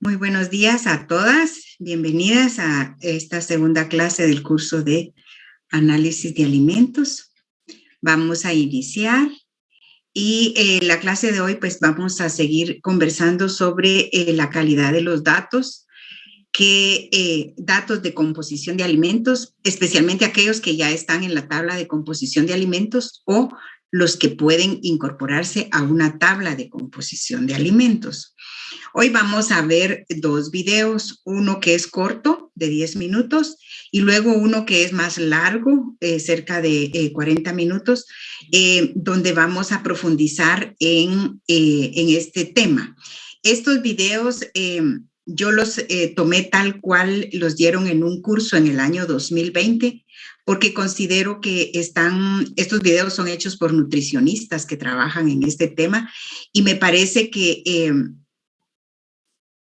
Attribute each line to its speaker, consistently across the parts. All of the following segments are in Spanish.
Speaker 1: Muy buenos días a todas. Bienvenidas a esta segunda clase del curso de análisis de alimentos. Vamos a iniciar y la clase de hoy pues vamos a seguir conversando sobre la calidad de los datos, datos de composición de alimentos, especialmente aquellos que ya están en la tabla de composición de alimentos o los que pueden incorporarse a una tabla de composición de alimentos. Hoy vamos a ver dos videos, uno que es corto, de 10 minutos, y luego uno que es más largo, cerca de 40 minutos, donde vamos a profundizar en este tema. Estos videos yo los tomé tal cual los dieron en un curso en el año 2020, porque considero que estos videos son hechos por nutricionistas que trabajan en este tema, y me parece que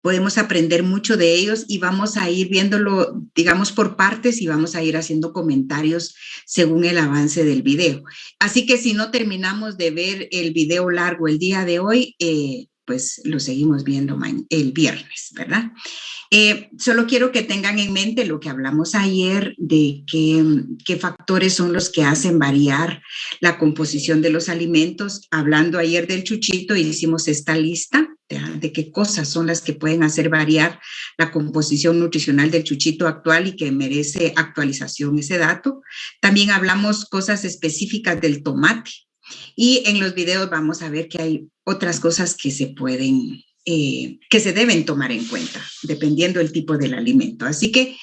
Speaker 1: podemos aprender mucho de ellos y vamos a ir viéndolo, digamos, por partes y vamos a ir haciendo comentarios según el avance del video. Así que si no terminamos de ver el video largo el día de hoy, pues lo seguimos viendo el viernes, ¿verdad? Solo quiero que tengan en mente lo que hablamos ayer de qué factores son los que hacen variar la composición de los alimentos. Hablando ayer del chuchito, hicimos esta lista de qué cosas son las que pueden hacer variar la composición nutricional del chuchito actual y que merece actualización ese dato. También hablamos cosas específicas del tomate y en los videos vamos a ver que hay otras cosas que que se deben tomar en cuenta, dependiendo del tipo del alimento. Así que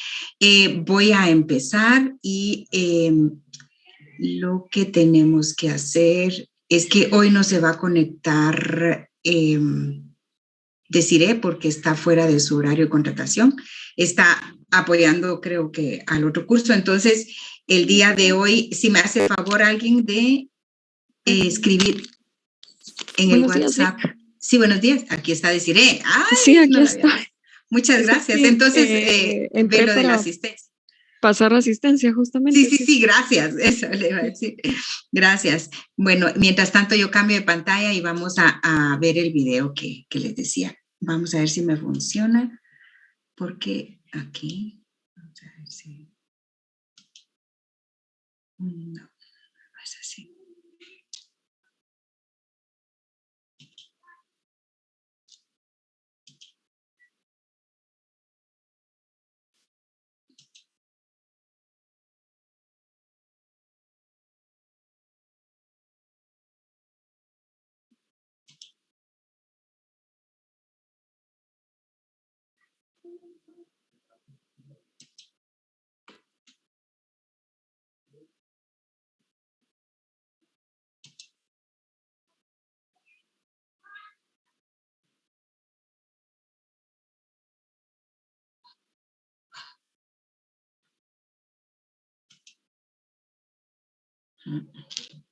Speaker 1: voy a empezar y lo que tenemos que hacer es que hoy no se va a conectar Desiree porque está fuera de su horario de contratación, está apoyando creo que al otro curso. Entonces, el día de hoy, si me hace favor alguien de escribir en el WhatsApp. Sí, buenos días. Aquí está Desiree. ¡Ay!
Speaker 2: Sí, aquí no estoy.
Speaker 1: Muchas gracias. Entonces, ve lo de la asistencia.
Speaker 2: Pasar asistencia, justamente.
Speaker 1: Sí, gracias. Eso le iba a decir. Gracias. Bueno, mientras tanto yo cambio de pantalla y vamos a ver el video que les decía. Vamos a ver si me funciona, porque aquí, vamos a ver si... No, es así.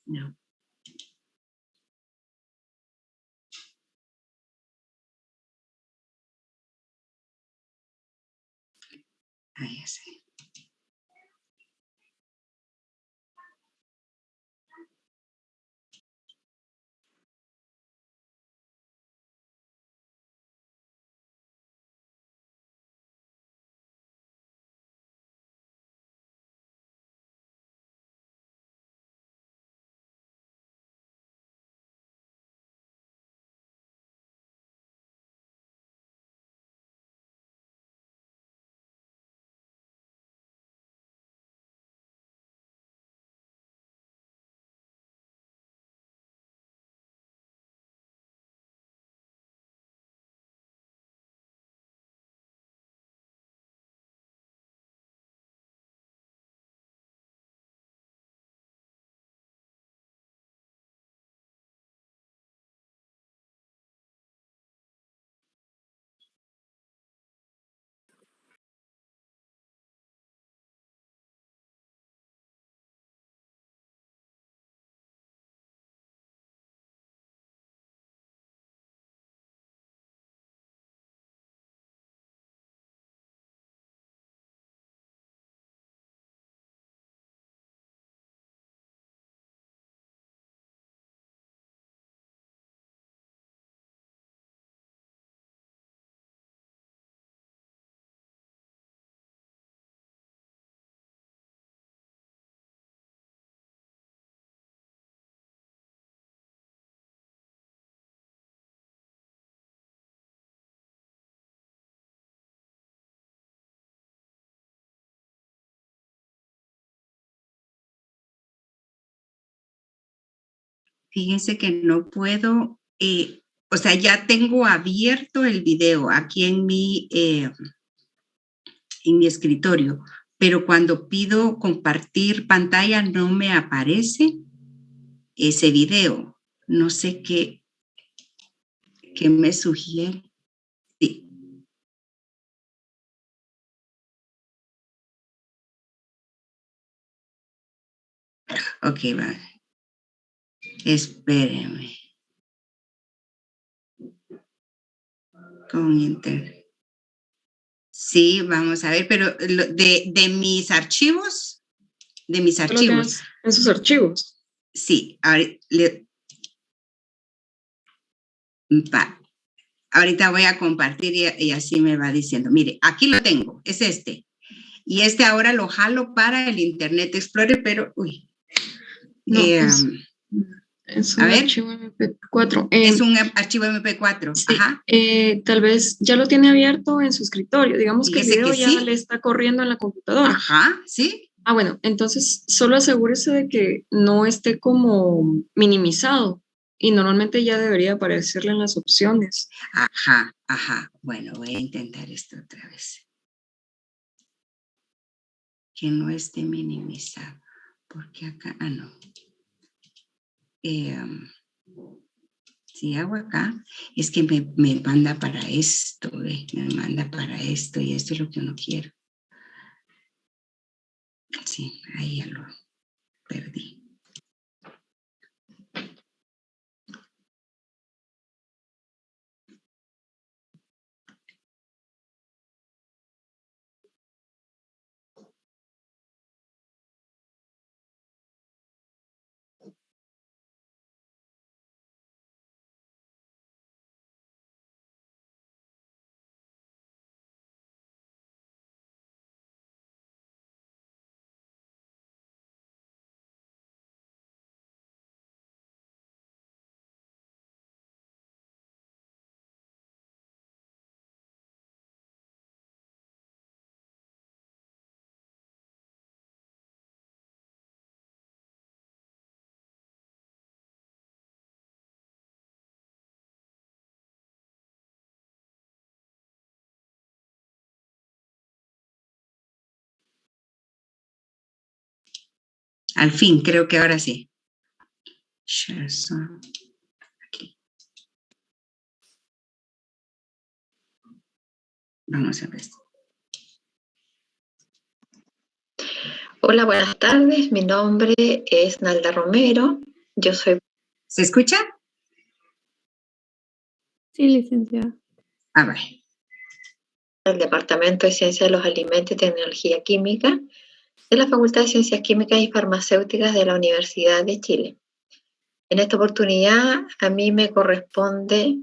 Speaker 1: No. Ahí sí. Fíjense que no puedo, o sea, ya tengo abierto el video aquí en mi escritorio, pero cuando pido compartir pantalla no me aparece ese video. No sé qué me sugiere. Sí. Ok, va. Espéreme. Con internet. Sí, vamos a ver, pero de mis archivos,
Speaker 2: Solo tienes en sus archivos.
Speaker 1: Sí, ahorita voy a compartir y así me va diciendo. Mire, aquí lo tengo, es este. Y este ahora lo jalo para el Internet Explorer, pero, uy.
Speaker 2: No, es un archivo MP4.
Speaker 1: Es un archivo MP4,
Speaker 2: sí,
Speaker 1: ajá.
Speaker 2: Tal vez ya lo tiene abierto en su escritorio. Digamos que el video
Speaker 1: que
Speaker 2: ya
Speaker 1: sí.
Speaker 2: le está corriendo en la computadora.
Speaker 1: Ajá, sí.
Speaker 2: Ah, bueno, entonces solo asegúrese de que no esté como minimizado y normalmente ya debería aparecerle en las opciones.
Speaker 1: Ajá, ajá. Bueno, voy a intentar esto otra vez. Que no esté minimizado. Porque acá, no. Si hago acá, es que me manda para esto, me manda para esto y esto es lo que uno quiere. Sí, ahí ya lo perdí. Al fin, creo que ahora sí. Aquí. Vamos a ver.
Speaker 3: Hola, buenas tardes. Mi nombre es Nalda Romero. Yo soy...
Speaker 1: ¿Se escucha?
Speaker 2: Sí, licenciada.
Speaker 1: Ah, vale.
Speaker 3: Del Departamento de Ciencias de los Alimentos y Tecnología Química de la Facultad de Ciencias Químicas y Farmacéuticas de la Universidad de Chile. En esta oportunidad, a mí me corresponde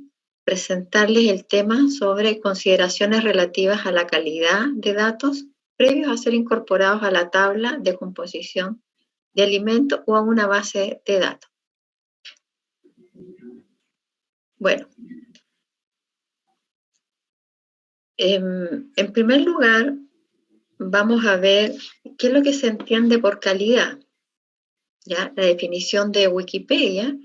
Speaker 3: presentarles el tema sobre consideraciones relativas a la calidad de datos previos a ser incorporados a la tabla de composición de alimentos o a una base de datos. Bueno, en primer lugar, vamos a ver qué es lo que se entiende por calidad. ¿Ya? La definición de Wikipedia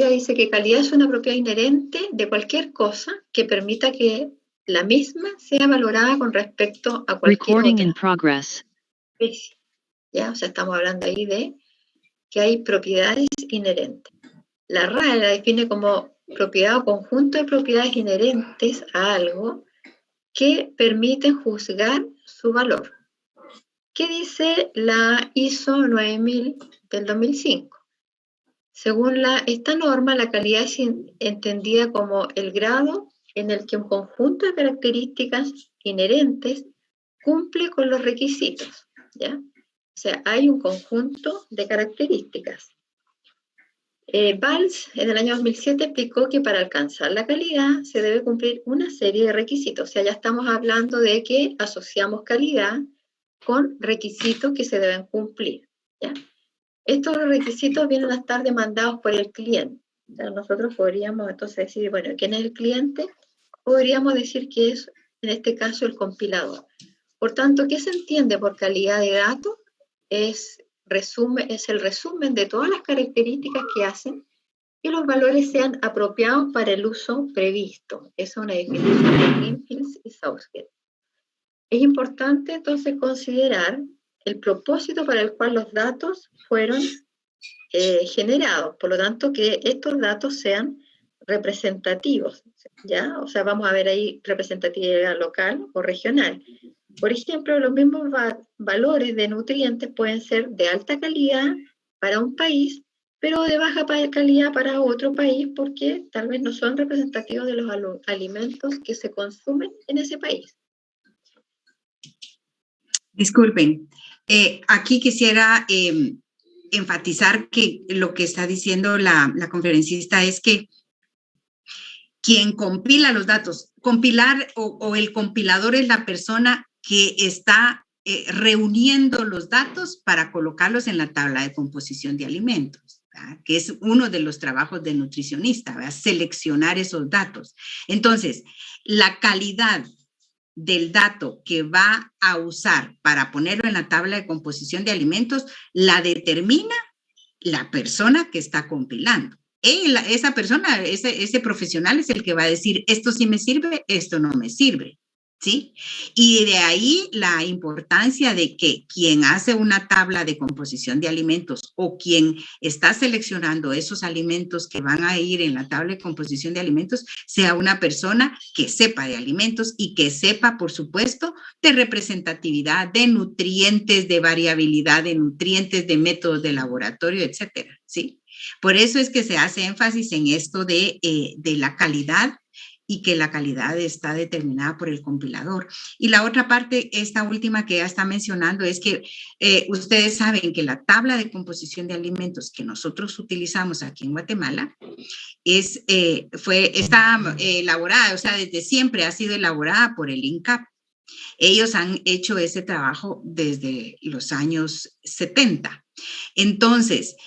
Speaker 3: dice que calidad es una propiedad inherente de cualquier cosa que permita que la misma sea valorada con respecto a cualquier otra especie. ¿Ya? O sea, estamos hablando ahí de que hay propiedades inherentes. La RAE la define como propiedad o conjunto de propiedades inherentes a algo que permiten juzgar su valor. ¿Qué dice la ISO 9000 del 2005? Según esta norma, la calidad es entendida como el grado en el que un conjunto de características inherentes cumple con los requisitos, ¿ya? O sea, hay un conjunto de características. Valls en el año 2007 explicó que para alcanzar la calidad se debe cumplir una serie de requisitos. O sea, ya estamos hablando de que asociamos calidad con requisitos que se deben cumplir, ¿ya? Estos requisitos vienen a estar demandados por el cliente. O sea, nosotros podríamos entonces decir, bueno, ¿quién es el cliente? Podríamos decir que es, en este caso, el compilador. Por tanto, ¿qué se entiende por calidad de datos? Es es el resumen de todas las características que hacen que los valores sean apropiados para el uso previsto. Esa es una definición de Greenfield y Southgate. Es importante entonces considerar el propósito para el cual los datos fueron generados. Por lo tanto, que estos datos sean representativos, ¿ya? O sea, vamos a ver ahí representatividad local o regional. Por ejemplo, los mismos valores de nutrientes pueden ser de alta calidad para un país, pero de baja calidad para otro país, porque tal vez no son representativos de los alimentos que se consumen en ese país.
Speaker 1: Disculpen, aquí quisiera enfatizar que lo que está diciendo la conferencista es que quien compila los datos, compilar o el compilador es la persona que está reuniendo los datos para colocarlos en la tabla de composición de alimentos, ¿verdad? Que es uno de los trabajos del nutricionista, ¿verdad? Seleccionar esos datos. Entonces, la calidad del dato que va a usar para ponerlo en la tabla de composición de alimentos la determina la persona que está compilando. Esa persona, ese profesional es el que va a decir, esto sí me sirve, esto no me sirve, ¿sí? Y de ahí la importancia de que quien hace una tabla de composición de alimentos o quien está seleccionando esos alimentos que van a ir en la tabla de composición de alimentos sea una persona que sepa de alimentos y que sepa, por supuesto, de representatividad, de nutrientes, de variabilidad de nutrientes, de métodos de laboratorio, etcétera, ¿sí? Por eso es que se hace énfasis en esto de la calidad y que la calidad está determinada por el compilador. Y la otra parte, esta última que ya está mencionando, es que ustedes saben que la tabla de composición de alimentos que nosotros utilizamos aquí en Guatemala está elaborada, o sea, desde siempre ha sido elaborada por el INCAP. Ellos han hecho ese trabajo desde los años 70. Entonces,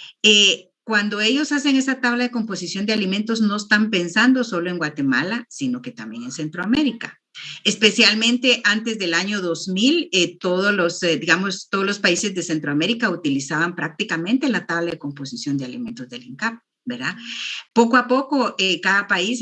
Speaker 1: cuando ellos hacen esa tabla de composición de alimentos, no están pensando solo en Guatemala, sino que también en Centroamérica. Especialmente antes del año 2000, todos los países de Centroamérica utilizaban prácticamente la tabla de composición de alimentos del INCAP, ¿verdad? Poco a poco, cada país,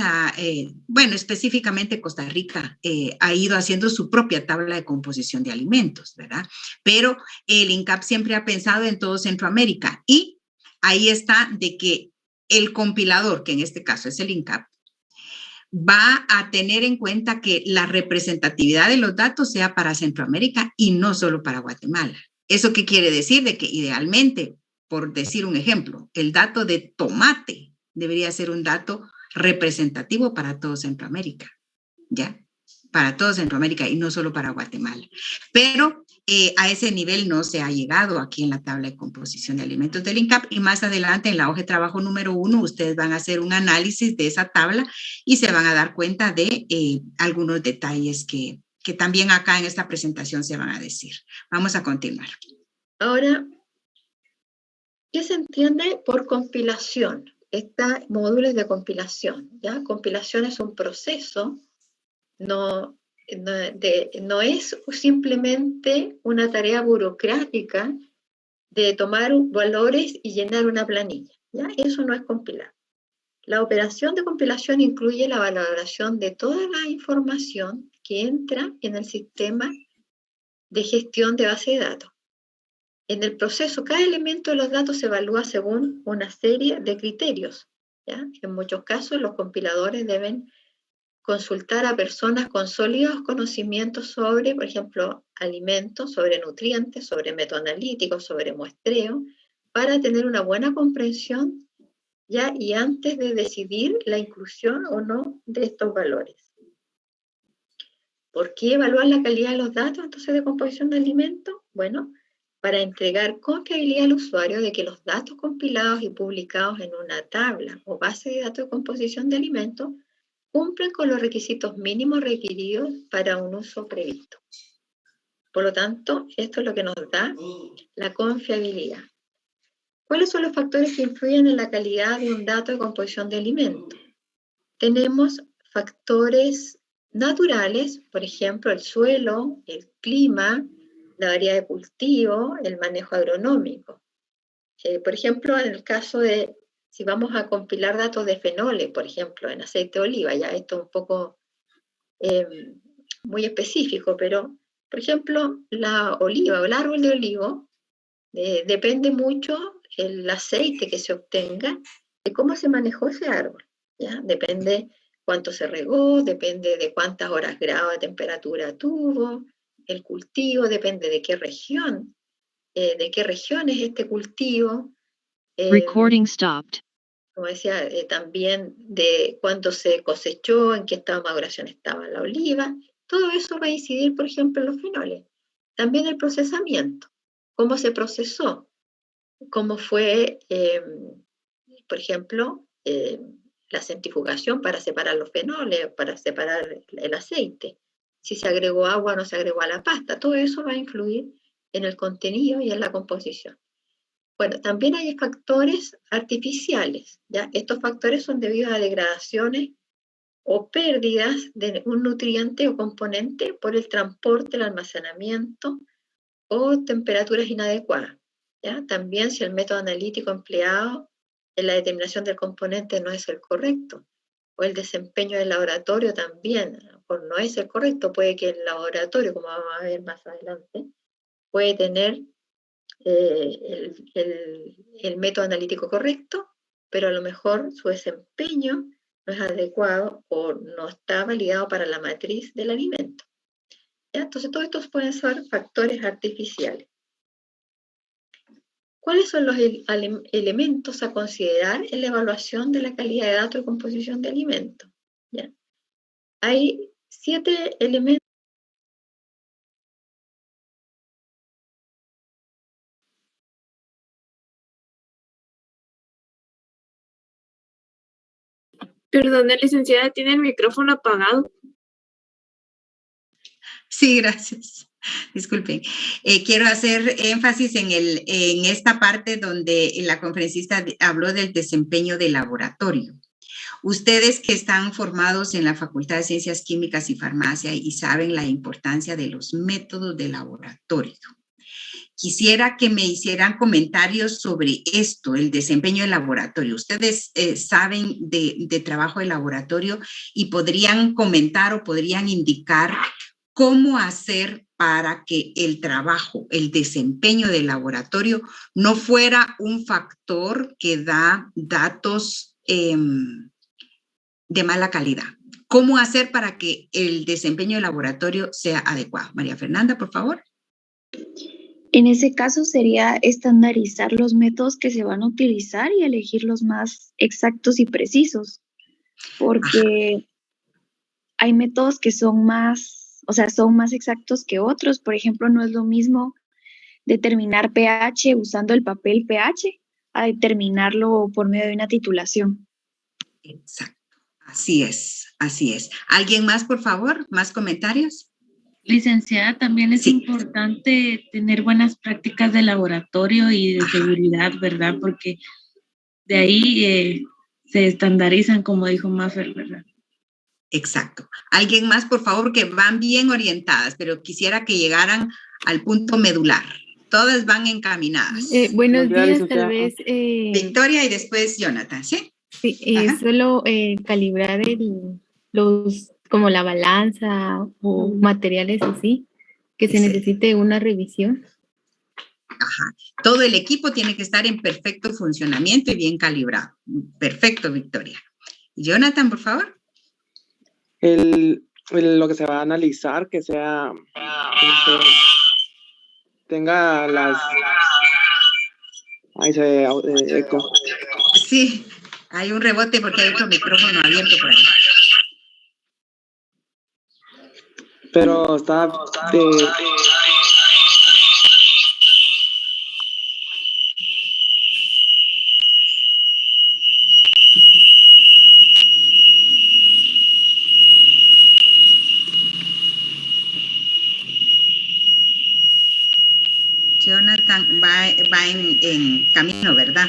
Speaker 1: específicamente Costa Rica, ha ido haciendo su propia tabla de composición de alimentos, ¿verdad? Pero el INCAP siempre ha pensado en todo Centroamérica y ahí está de que el compilador, que en este caso es el INCAP, va a tener en cuenta que la representatividad de los datos sea para Centroamérica y no solo para Guatemala. ¿Eso qué quiere decir? De que idealmente, por decir un ejemplo, el dato de tomate debería ser un dato representativo para todo Centroamérica, ¿ya? Para todo Centroamérica y no solo para Guatemala. Pero a ese nivel no se ha llegado aquí en la tabla de composición de alimentos del INCAP y más adelante en la hoja de trabajo número 1 ustedes van a hacer un análisis de esa tabla y se van a dar cuenta de algunos detalles que también acá en esta presentación se van a decir. Vamos a continuar.
Speaker 3: Ahora, ¿qué se entiende por compilación? Está módulos de compilación, ¿ya? Compilación es un proceso, no es simplemente una tarea burocrática de tomar valores y llenar una planilla, ¿ya? Eso no es compilar. La operación de compilación incluye la valoración de toda la información que entra en el sistema de gestión de base de datos. En el proceso, cada elemento de los datos se evalúa según una serie de criterios, ¿ya? En muchos casos, los compiladores deben consultar a personas con sólidos conocimientos sobre, por ejemplo, alimentos, sobre nutrientes, sobre método analítico, sobre muestreo, para tener una buena comprensión, ¿ya? Y antes de decidir la inclusión o no de estos valores. ¿Por qué evaluar la calidad de los datos entonces de composición de alimentos? Bueno, para entregar confiabilidad al usuario de que los datos compilados y publicados en una tabla o base de datos de composición de alimentos cumplen con los requisitos mínimos requeridos para un uso previsto. Por lo tanto, esto es lo que nos da la confiabilidad. ¿Cuáles son los factores que influyen en la calidad de un dato de composición de alimentos? Tenemos factores naturales, por ejemplo, el suelo, el clima, la variedad de cultivo, el manejo agronómico. Por ejemplo, en el caso de, si vamos a compilar datos de fenoles, por ejemplo, en aceite de oliva, ya esto es un poco muy específico, pero, por ejemplo, la oliva o el árbol de olivo, depende mucho el aceite que se obtenga de cómo se manejó ese árbol, ¿ya? Depende cuánto se regó, depende de cuántas horas grado de temperatura tuvo, el cultivo, depende de qué región es este cultivo.
Speaker 4: Recording stopped.
Speaker 3: Como decía, también de cuándo se cosechó, en qué estado de maduración estaba la oliva. Todo eso va a incidir, por ejemplo, en los fenoles. También el procesamiento, cómo se procesó, cómo fue, por ejemplo, la centrifugación para separar los fenoles, para separar el aceite, si se agregó agua o no se agregó a la pasta. Todo eso va a influir en el contenido y en la composición. Bueno, también hay factores artificiales, ¿ya? Estos factores son debidos a degradaciones o pérdidas de un nutriente o componente por el transporte, el almacenamiento o temperaturas inadecuadas, ¿ya? También si el método analítico empleado en la determinación del componente no es el correcto, o el desempeño del laboratorio también no es el correcto, puede que el laboratorio, como vamos a ver más adelante, puede tener el método analítico correcto, pero a lo mejor su desempeño no es adecuado o no está validado para la matriz del alimento. ¿Ya? Entonces, todos estos pueden ser factores artificiales. ¿Cuáles son los elementos a considerar en la evaluación de la calidad de datos de composición de alimentos? ¿Ya? Hay 7 elementos.
Speaker 5: Perdón, licenciada, tiene el micrófono apagado.
Speaker 1: Sí, gracias. Disculpen. Quiero hacer énfasis en esta parte donde la conferencista habló del desempeño del laboratorio. Ustedes que están formados en la Facultad de Ciencias Químicas y Farmacia y saben la importancia de los métodos de laboratorio. Quisiera que me hicieran comentarios sobre esto, el desempeño del laboratorio. Ustedes saben de trabajo de laboratorio y podrían comentar o podrían indicar cómo hacer para que el trabajo, el desempeño del laboratorio no fuera un factor que da datos de mala calidad. ¿Cómo hacer para que el desempeño del laboratorio sea adecuado? María Fernanda, por favor.
Speaker 6: En ese caso sería estandarizar los métodos que se van a utilizar y elegir los más exactos y precisos, porque hay métodos que son más exactos que otros. Por ejemplo, no es lo mismo determinar pH usando el papel pH a determinarlo por medio de una titulación.
Speaker 1: Exacto, así es, así es. ¿Alguien más, por favor? ¿Más comentarios?
Speaker 7: Licenciada, también es importante tener buenas prácticas de laboratorio y de seguridad, ¿verdad? Porque de ahí se estandarizan, como dijo Maffer, ¿verdad?
Speaker 1: Exacto. ¿Alguien más, por favor? Que van bien orientadas, pero quisiera que llegaran al punto medular. Todas van encaminadas.
Speaker 8: Buenos días, tal vez.
Speaker 1: Victoria y después Jonathan, ¿sí?
Speaker 8: Sí, solo calibrar como la balanza o materiales así, que se necesite una revisión.
Speaker 1: Ajá. Todo el equipo tiene que estar en perfecto funcionamiento y bien calibrado. Perfecto, Victoria. Jonathan, por favor.
Speaker 9: Lo que se va a analizar, que sea, tenga las... Ahí se eco.
Speaker 1: Sí, hay un rebote porque hay otro micrófono abierto por ahí.
Speaker 9: Pero está
Speaker 1: Jonathan va en camino, ¿verdad?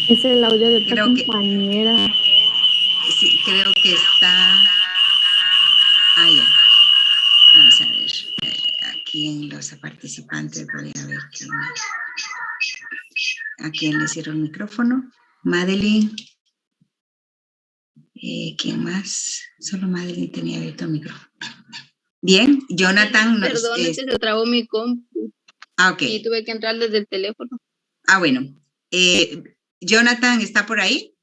Speaker 8: Es el audio de otra compañera.
Speaker 1: Sí, creo que está... Ah, ya. Vamos a ver. quién, los participantes, voy a ver a quién le cierro el micrófono. Madeline. ¿Quién más? Solo Madeline tenía abierto el micrófono. Bien, Jonathan.
Speaker 10: Perdón, es que se trabó mi compu.
Speaker 1: Ok.
Speaker 10: Y tuve que entrar desde el teléfono.
Speaker 1: Bueno. Jonathan, ¿está por ahí?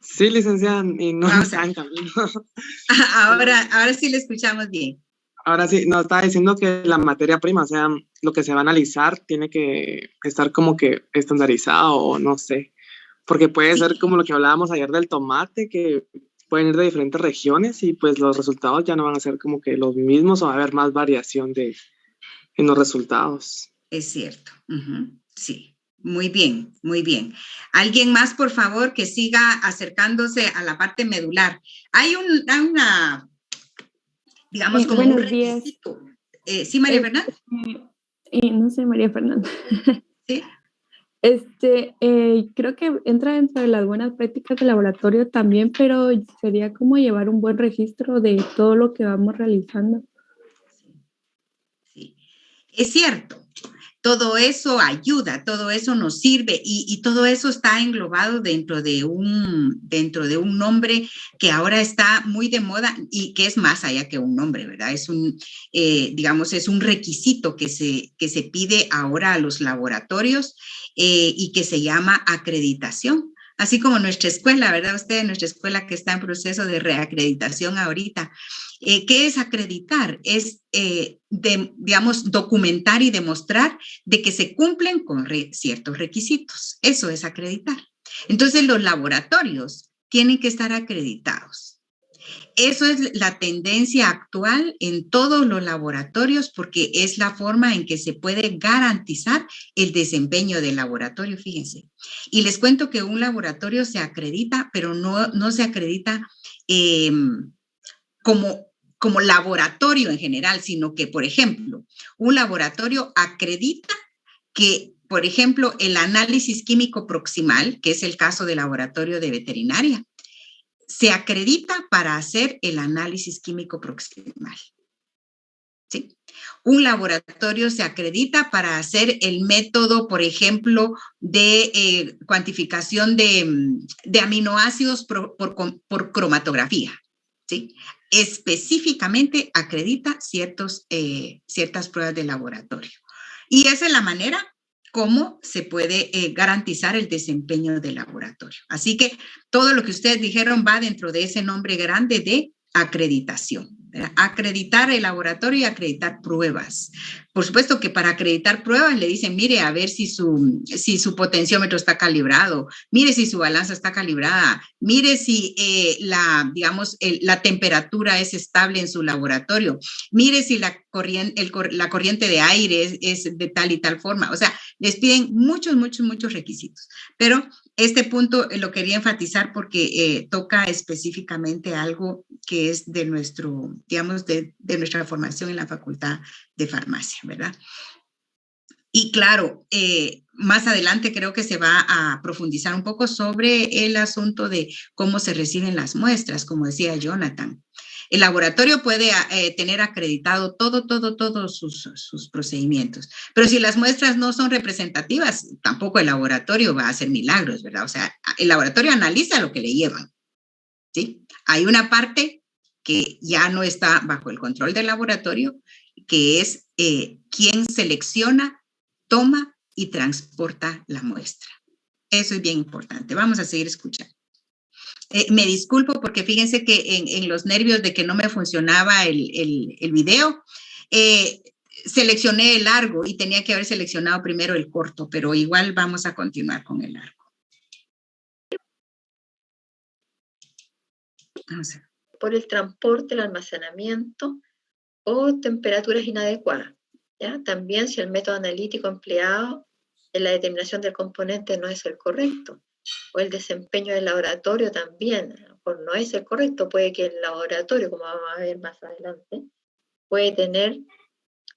Speaker 9: Sí, licenciada, y no está en camino.
Speaker 1: Ahora sí le escuchamos bien.
Speaker 9: Ahora sí, nos estaba diciendo que la materia prima, o sea, lo que se va a analizar tiene que estar como que estandarizado o no sé, porque puede ser como lo que hablábamos ayer del tomate, que pueden ir de diferentes regiones y pues los resultados ya no van a ser como que los mismos o va a haber más variación en los resultados.
Speaker 1: Es cierto, sí. Muy bien, muy bien. ¿Alguien más, por favor, que siga acercándose a la parte medular? Hay una, digamos, como un requisito. ¿Sí, María Fernanda?
Speaker 8: No sé, María Fernanda.
Speaker 1: ¿Sí?
Speaker 8: Creo que entra dentro de las buenas prácticas de laboratorio también, pero sería como llevar un buen registro de todo lo que vamos realizando.
Speaker 1: Sí, es cierto. Todo eso ayuda, todo eso nos sirve y todo eso está englobado dentro de un nombre que ahora está muy de moda y que es más allá que un nombre, ¿verdad? Es digamos, es un requisito que se pide ahora a los laboratorios y que se llama acreditación. Así como nuestra escuela, ¿verdad? Nuestra escuela que está en proceso de reacreditación ahorita. ¿Qué es acreditar? Es, digamos, documentar y demostrar de que se cumplen con ciertos requisitos. Eso es acreditar. Entonces, los laboratorios tienen que estar acreditados. Eso es la tendencia actual en todos los laboratorios porque es la forma en que se puede garantizar el desempeño del laboratorio, fíjense. Y les cuento que un laboratorio se acredita, pero no se acredita como laboratorio en general, sino que, por ejemplo, un laboratorio acredita que, por ejemplo, el análisis químico proximal, que es el caso del laboratorio de veterinaria, se acredita para hacer el análisis químico proximal. ¿Sí? Un laboratorio se acredita para hacer el método, por ejemplo, de cuantificación de aminoácidos por cromatografía. ¿Sí? Específicamente acredita ciertas pruebas de laboratorio. Y esa es la manera cómo se puede garantizar el desempeño del laboratorio. Así que todo lo que ustedes dijeron va dentro de ese nombre grande de acreditación. ¿Verdad? Acreditar el laboratorio y acreditar pruebas. Por supuesto que para acreditar pruebas le dicen, mire, a ver si su potenciómetro está calibrado, mire si su balanza está calibrada, mire si la temperatura es estable en su laboratorio, mire si la corriente de aire es de tal y tal forma. O sea, les piden muchos requisitos. Pero este punto lo quería enfatizar porque toca específicamente algo que es de nuestro, digamos, de nuestra formación en la Facultad de Farmacia, ¿verdad? Y claro, más adelante creo que se va a profundizar un poco sobre el asunto de cómo se reciben las muestras, como decía Jonathan. El laboratorio puede tener acreditado todos sus procedimientos, pero si las muestras no son representativas, tampoco el laboratorio va a hacer milagros, ¿verdad? O sea, el laboratorio analiza lo que le llevan, ¿sí? Hay una parte que ya no está bajo el control del laboratorio, que es quién selecciona, toma y transporta la muestra. Eso es bien importante. Vamos a seguir escuchando. Me disculpo porque fíjense que en los nervios de que no me funcionaba el video, seleccioné el largo y tenía que haber seleccionado primero el corto, pero igual vamos a continuar con el largo. Vamos a ver.
Speaker 3: Por el transporte, el almacenamiento o temperaturas inadecuadas. ¿Ya? También si el método analítico empleado en la determinación del componente no es el correcto, o el desempeño del laboratorio también no es el correcto, puede que el laboratorio, como vamos a ver más adelante, puede tener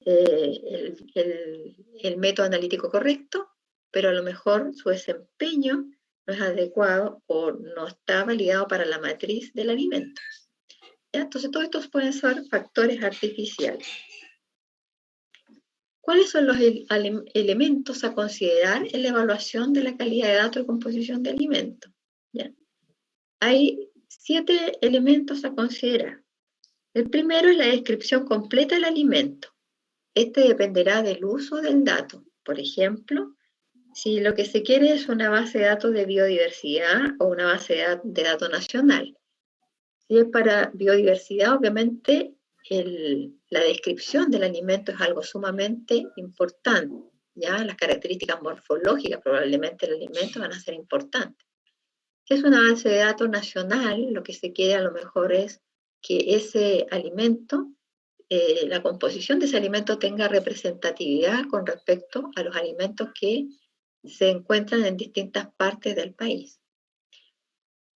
Speaker 3: el método analítico correcto, pero a lo mejor su desempeño no es adecuado o no está validado para la matriz del alimento. ¿Ya? Entonces, todos estos pueden ser factores artificiales. ¿Cuáles son los elementos a considerar en la evaluación de la calidad de datos y composición de alimentos? ¿Ya? Hay 7 elementos a considerar. El primero es la descripción completa del alimento. Este dependerá del uso del dato. Por ejemplo, si lo que se quiere es una base de datos de biodiversidad o una base de datos nacional. Si es para biodiversidad, obviamente la descripción del alimento es algo sumamente importante. ¿Ya? Las características morfológicas probablemente del alimento van a ser importantes. Si es una base de datos nacional, lo que se quiere a lo mejor es que ese alimento, la composición de ese alimento tenga representatividad con respecto a los alimentos que se encuentran en distintas partes del país.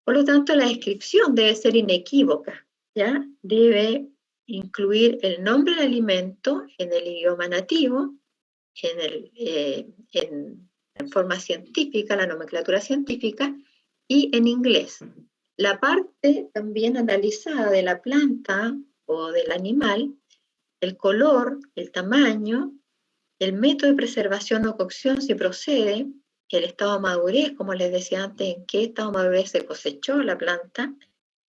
Speaker 3: Por lo tanto, la descripción debe ser inequívoca, ¿ya? Debe incluir el nombre del alimento en el idioma nativo, en forma científica, la nomenclatura científica, y en inglés. La parte también analizada de la planta o del animal, el color, el tamaño, el método de preservación o cocción si procede, el estado de madurez, como les decía antes, en qué estado de madurez se cosechó la planta,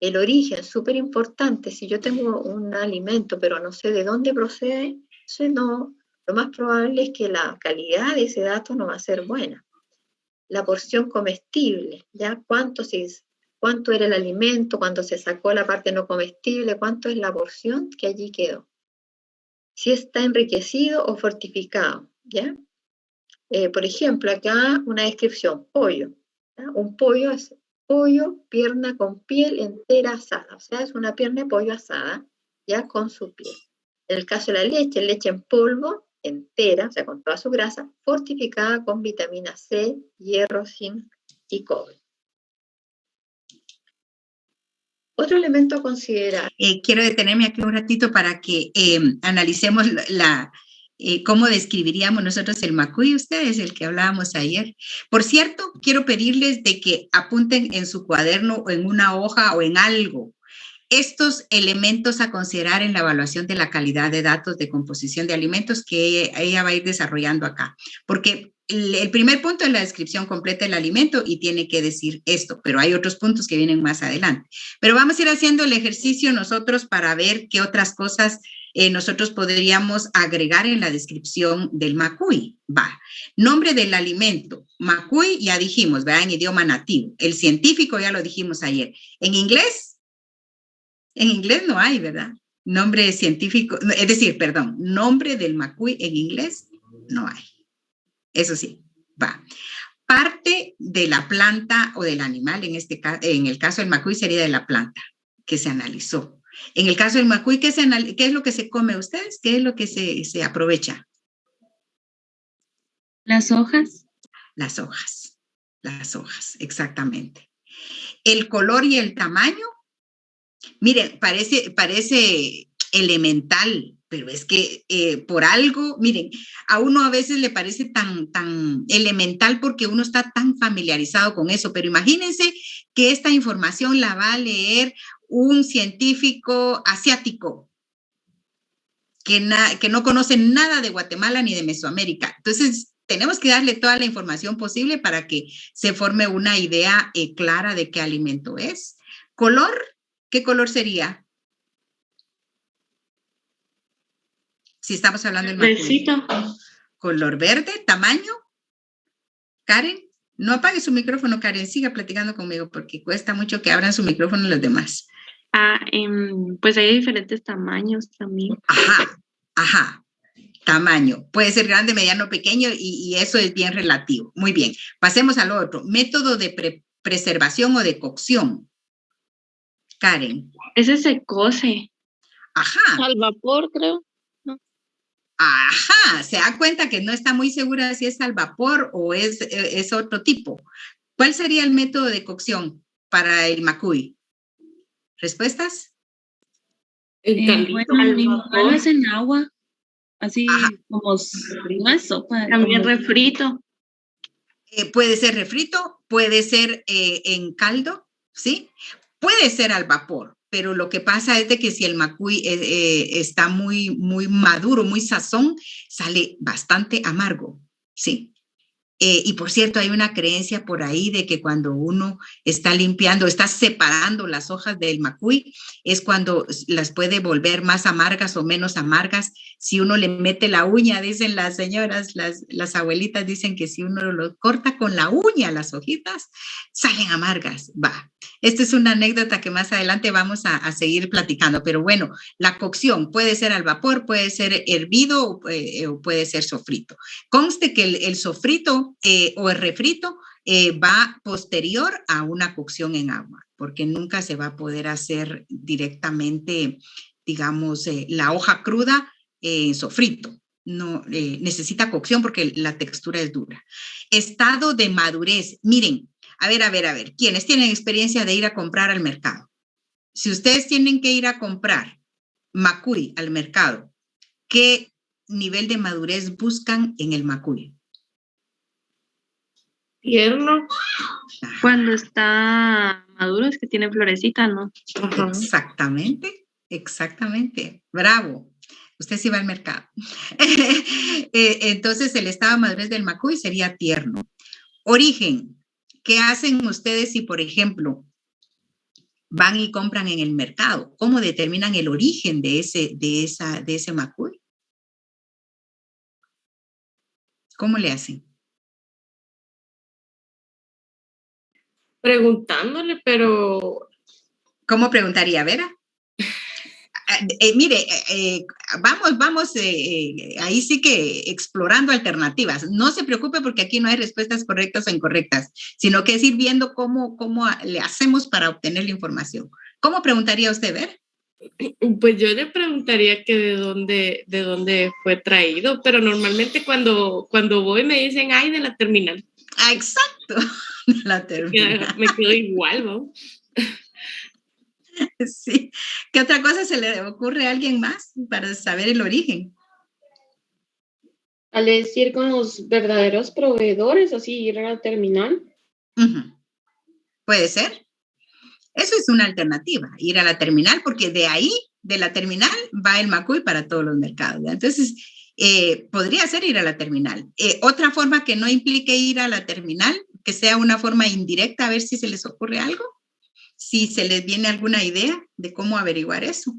Speaker 3: el origen, súper importante. Si yo tengo un alimento pero no sé de dónde procede, lo más probable es que la calidad de ese dato no va a ser buena. La porción comestible, ¿ya? ¿Cuánto era el alimento, cuando se sacó la parte no comestible, cuánto es la porción que allí quedó? Si está enriquecido o fortificado, ¿ya? Por ejemplo, acá una descripción, pollo. ¿Ya? Un pollo es pollo, pierna con piel entera asada. O sea, es una pierna de pollo asada, ya con su piel. En el caso de la leche en polvo, entera, o sea, con toda su grasa, fortificada con vitamina C, hierro, zinc y cobre. Otro elemento a considerar.
Speaker 1: Quiero detenerme aquí un ratito para que analicemos cómo describiríamos nosotros el macuy, ustedes, el que hablábamos ayer. Por cierto, quiero pedirles de que apunten en su cuaderno o en una hoja o en algo estos elementos a considerar en la evaluación de la calidad de datos de composición de alimentos que ella va a ir desarrollando acá. Porque el primer punto es la descripción completa del alimento y tiene que decir esto, pero hay otros puntos que vienen más adelante. Pero vamos a ir haciendo el ejercicio nosotros para ver qué otras cosas nosotros podríamos agregar en la descripción del macuy. Va, nombre del alimento. Macuy ya dijimos, ¿verdad? En idioma nativo. El científico ya lo dijimos ayer. ¿En inglés? En inglés no hay, ¿verdad? Nombre científico, es decir, perdón, nombre del macuy en inglés no hay. Eso sí, va. Parte de la planta o del animal, en el caso del macuy sería de la planta que se analizó. En el caso del macuy, ¿qué es lo que se come ustedes? ¿Qué es lo que se aprovecha?
Speaker 7: Las hojas.
Speaker 1: Las hojas, exactamente. El color y el tamaño. Miren, parece elemental, pero es que por algo, miren, a uno a veces le parece tan elemental porque uno está tan familiarizado con eso, pero imagínense que esta información la va a leer un científico asiático que no conoce nada de Guatemala ni de Mesoamérica. Entonces, tenemos que darle toda la información posible para que se forme una idea clara de qué alimento es. ¿Color? ¿Qué color sería? Si estamos hablando del macuy. Color verde, tamaño. Karen, no apague su micrófono, Karen, siga platicando conmigo porque cuesta mucho que abran su micrófono los demás.
Speaker 8: Pues hay diferentes tamaños también.
Speaker 1: Ajá. Tamaño. Puede ser grande, mediano, pequeño y eso es bien relativo. Muy bien. Pasemos al otro. Método de preservación o de cocción. Karen.
Speaker 8: Ese se cose.
Speaker 1: Ajá.
Speaker 10: Al vapor, creo. ¿No?
Speaker 1: Ajá. Se da cuenta que no está muy segura si es al vapor o es otro tipo. ¿Cuál sería el método de cocción para el macuy? ¿Respuestas?
Speaker 7: Bueno, igual es en agua. Así como una sopa.
Speaker 8: También refrito.
Speaker 1: Puede ser refrito, puede ser en caldo, ¿sí? Puede ser al vapor, pero lo que pasa es de que si el macuy está muy maduro, muy sazón, sale bastante amargo, ¿sí? Y por cierto, hay una creencia por ahí de que cuando uno está limpiando, está separando las hojas del macuy, es cuando las puede volver más amargas o menos amargas. Si uno le mete la uña, dicen las señoras, las abuelitas dicen que si uno lo corta con la uña, las hojitas, salen amargas. Va. Esta es una anécdota que más adelante vamos a seguir platicando, pero bueno, la cocción puede ser al vapor, puede ser hervido o puede ser sofrito. Conste que el sofrito o el refrito va posterior a una cocción en agua, porque nunca se va a poder hacer directamente, digamos, la hoja cruda en sofrito. No, necesita cocción porque la textura es dura. Estado de madurez. Miren, a ver, ¿quiénes tienen experiencia de ir a comprar al mercado? Si ustedes tienen que ir a comprar macuy al mercado, ¿qué nivel de madurez buscan en el macuy?
Speaker 5: Tierno.
Speaker 2: Cuando está maduro es que tiene florecita, ¿no?
Speaker 5: Ajá.
Speaker 1: Exactamente. Bravo. Usted sí va al mercado. Entonces, el estado de madurez del macuy sería tierno. Origen. ¿Qué hacen ustedes si, por ejemplo, van y compran en el mercado? ¿Cómo determinan el origen de ese macuy? ¿Cómo le hacen?
Speaker 5: Preguntándole, pero...
Speaker 1: ¿Cómo preguntaría, Vera? Mire, vamos ahí sí que explorando alternativas. No se preocupe porque aquí no hay respuestas correctas o incorrectas, sino que es ir viendo cómo le hacemos para obtener la información. ¿Cómo preguntaría usted, Ver?
Speaker 5: Pues yo le preguntaría que de dónde fue traído, pero normalmente cuando voy me dicen, ay, de la terminal.
Speaker 1: Ah, exacto, de la terminal.
Speaker 5: Me quedo igual, ¿no?
Speaker 1: Sí. ¿Qué otra cosa se le ocurre a alguien más para saber el origen?
Speaker 10: Al decir con los verdaderos proveedores, así ir a la terminal.
Speaker 1: Uh-huh. Puede ser. Eso es una alternativa, ir a la terminal, porque de ahí, de la terminal, va el macuy para todos los mercados. ¿Ya? Entonces, podría ser ir a la terminal. Otra forma que no implique ir a la terminal, que sea una forma indirecta, a ver si se les ocurre algo. Si se les viene alguna idea de cómo averiguar eso.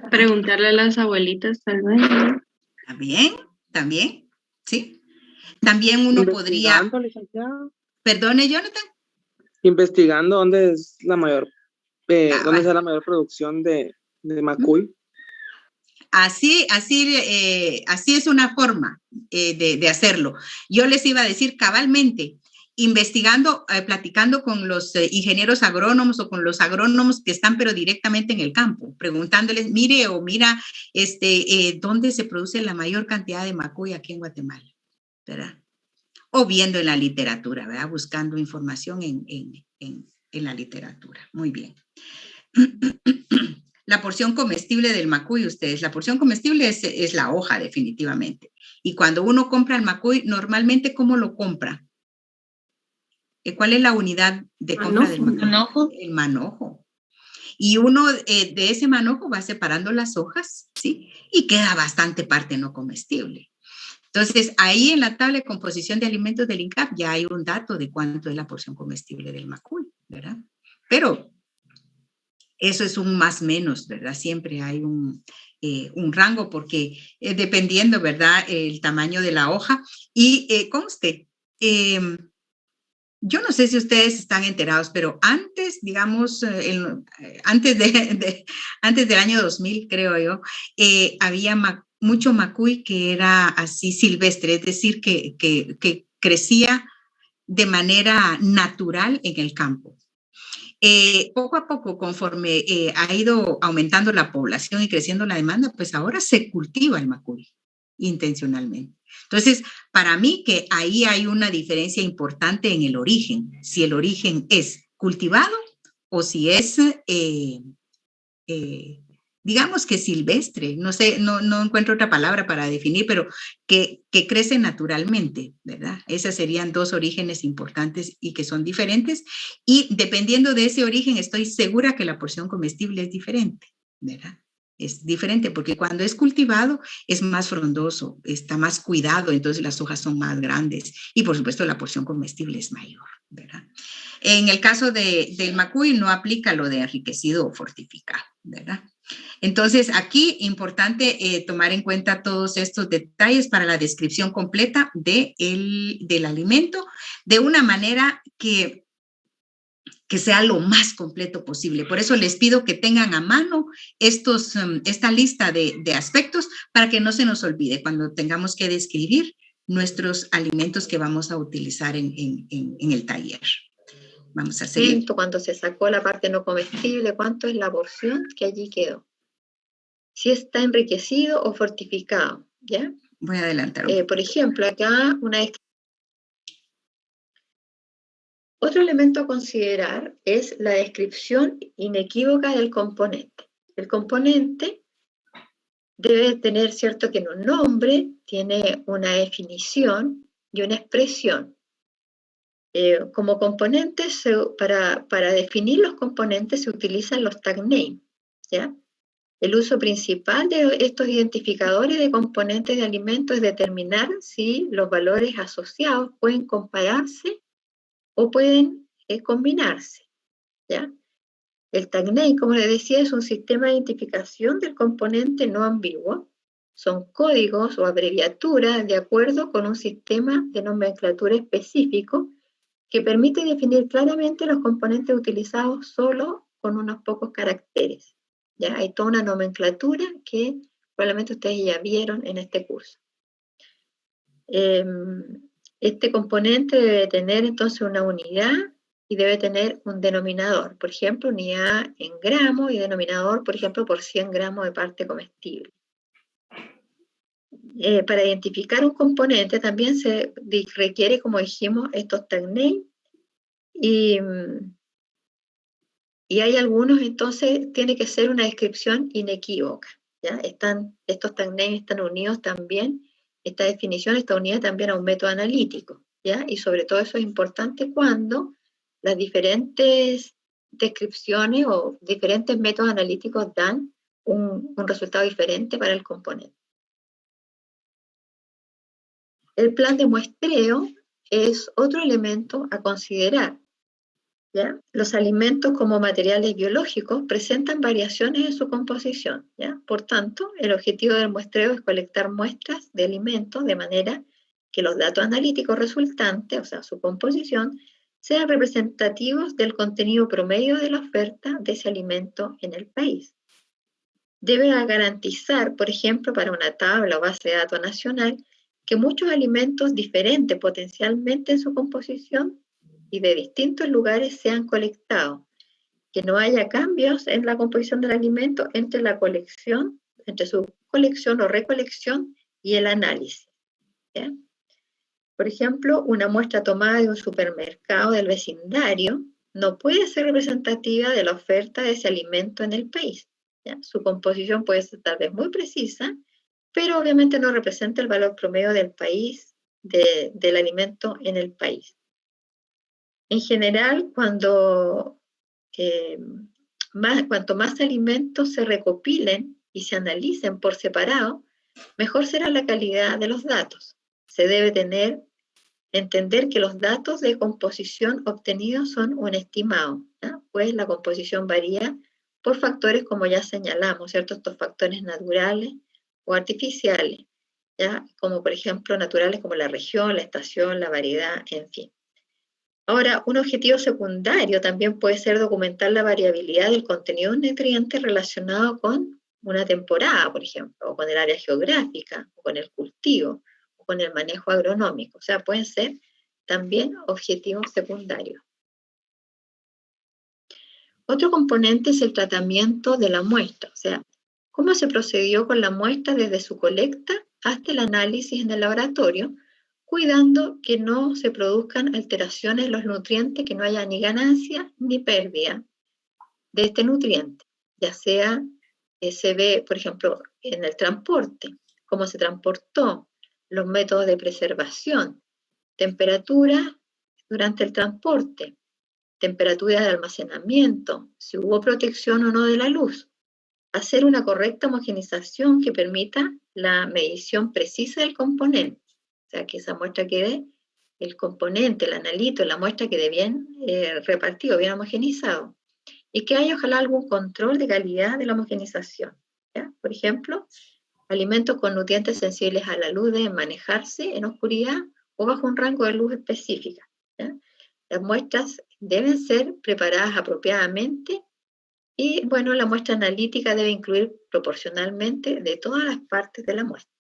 Speaker 2: Preguntarle a las abuelitas, tal vez.
Speaker 1: También, ¿sí? También uno podría... Perdone, Jonathan.
Speaker 9: Investigando dónde es la mayor, dónde está la mayor producción de macuy.
Speaker 1: Así es una forma de hacerlo. Yo les iba a decir cabalmente, investigando, platicando con los ingenieros agrónomos o con los agrónomos que están pero directamente en el campo, preguntándoles, mira, ¿dónde se produce la mayor cantidad de macuy aquí en Guatemala? ¿Verdad? O viendo en la literatura, ¿verdad? Buscando información en la literatura. Muy bien. La porción comestible del macuy, la porción comestible es la hoja, definitivamente. Y cuando uno compra el macuy, normalmente, ¿cómo lo compra? ¿Cuál es la unidad de compra del macuy?
Speaker 7: Manojo.
Speaker 1: El manojo. Y uno de ese manojo va separando las hojas, ¿sí? Y queda bastante parte no comestible. Entonces, ahí en la tabla de composición de alimentos del INCAP ya hay un dato de cuánto es la porción comestible del macuy, ¿verdad? Pero eso es un más menos, ¿verdad? Siempre hay un rango porque dependiendo, ¿verdad? El tamaño de la hoja. Y conste, yo no sé si ustedes están enterados, pero antes, digamos, antes del año 2000, creo yo, había mucho macuy que era así silvestre, es decir, que crecía de manera natural en el campo. Poco a poco, conforme ha ido aumentando la población y creciendo la demanda, pues ahora se cultiva el macuy intencionalmente. Entonces, para mí que ahí hay una diferencia importante en el origen, si el origen es cultivado o si es digamos que silvestre, no sé, no encuentro otra palabra para definir, pero que crece naturalmente, ¿verdad? Esas serían dos orígenes importantes y que son diferentes, y dependiendo de ese origen estoy segura que la porción comestible es diferente, ¿verdad? Es diferente porque cuando es cultivado es más frondoso, está más cuidado, entonces las hojas son más grandes y por supuesto la porción comestible es mayor, ¿verdad? En el caso del macuy no aplica lo de enriquecido o fortificado, ¿verdad? Entonces, aquí importante tomar en cuenta todos estos detalles para la descripción completa del alimento de una manera que sea lo más completo posible. Por eso les pido que tengan a mano esta lista de aspectos para que no se nos olvide cuando tengamos que describir nuestros alimentos que vamos a utilizar en el taller. Vamos a seguir.
Speaker 3: Cuando se sacó la parte no comestible, ¿cuánto es la porción que allí quedó? Si está enriquecido o fortificado, ¿ya?
Speaker 1: Voy a adelantar.
Speaker 3: Por ejemplo, acá otro elemento a considerar es la descripción inequívoca del componente. El componente debe tener, cierto, que un nombre, tiene una definición y una expresión. Como componentes, para definir los componentes se utilizan los tag name, ¿ya? El uso principal de estos identificadores de componentes de alimentos es determinar si los valores asociados pueden compararse o pueden combinarse, ¿ya? El tag name, como les decía, es un sistema de identificación del componente no ambiguo. Son códigos o abreviaturas de acuerdo con un sistema de nomenclatura específico que permite definir claramente los componentes utilizados solo con unos pocos caracteres. ¿Ya? Hay toda una nomenclatura que probablemente ustedes ya vieron en este curso. Este componente debe tener entonces una unidad y debe tener un denominador. Por ejemplo, unidad en gramos y denominador, por ejemplo, por 100 gramos de parte comestible. Para identificar un componente también se requiere, como dijimos, estos tag name. Y hay algunos, entonces, tiene que ser una descripción inequívoca, ¿ya? Estos tag name están unidos también, esta definición está unida también a un método analítico, ¿ya? Y sobre todo eso es importante cuando las diferentes descripciones o diferentes métodos analíticos dan un resultado diferente para el componente. El plan de muestreo es otro elemento a considerar. ¿Ya? Los alimentos como materiales biológicos presentan variaciones en su composición, ¿ya? Por tanto, el objetivo del muestreo es colectar muestras de alimentos de manera que los datos analíticos resultantes, o sea, su composición, sean representativos del contenido promedio de la oferta de ese alimento en el país. Debe garantizar, por ejemplo, para una tabla o base de datos nacional, que muchos alimentos diferentes potencialmente en su composición y de distintos lugares sean colectados, que no haya cambios en la composición del alimento entre su colección o recolección y el análisis, ¿ya? Por ejemplo, una muestra tomada de un supermercado del vecindario no puede ser representativa de la oferta de ese alimento en el país, ¿ya? Su composición puede ser tal vez muy precisa, pero obviamente no representa el valor promedio del país, del alimento en el país. En general, cuanto más alimentos se recopilen y se analicen por separado, mejor será la calidad de los datos. Se debe entender que los datos de composición obtenidos son un estimado, ¿ya? Pues la composición varía por factores como ya señalamos, ¿cierto? Estos factores naturales o artificiales, ¿ya? Como por ejemplo naturales como la región, la estación, la variedad, en fin. Ahora, un objetivo secundario también puede ser documentar la variabilidad del contenido de nutrientes relacionado con una temporada, por ejemplo, o con el área geográfica, o con el cultivo, o con el manejo agronómico. O sea, pueden ser también objetivos secundarios. Otro componente es el tratamiento de la muestra, o sea, cómo se procedió con la muestra desde su colecta hasta el análisis en el laboratorio, cuidando que no se produzcan alteraciones en los nutrientes, que no haya ni ganancia ni pérdida de este nutriente, ya sea se ve, por ejemplo, en el transporte, cómo se transportó, los métodos de preservación, temperatura durante el transporte, temperatura de almacenamiento, si hubo protección o no de la luz. Hacer una correcta homogenización que permita la medición precisa del componente. O sea, que esa muestra quede, el componente, el analito, la muestra quede bien repartido, bien homogenizado. Y que haya ojalá algún control de calidad de la homogenización. ¿Ya? Por ejemplo, alimentos con nutrientes sensibles a la luz deben manejarse en oscuridad o bajo un rango de luz específica. ¿Ya? Las muestras deben ser preparadas apropiadamente y, bueno, la muestra analítica debe incluir proporcionalmente de todas las partes de la muestra.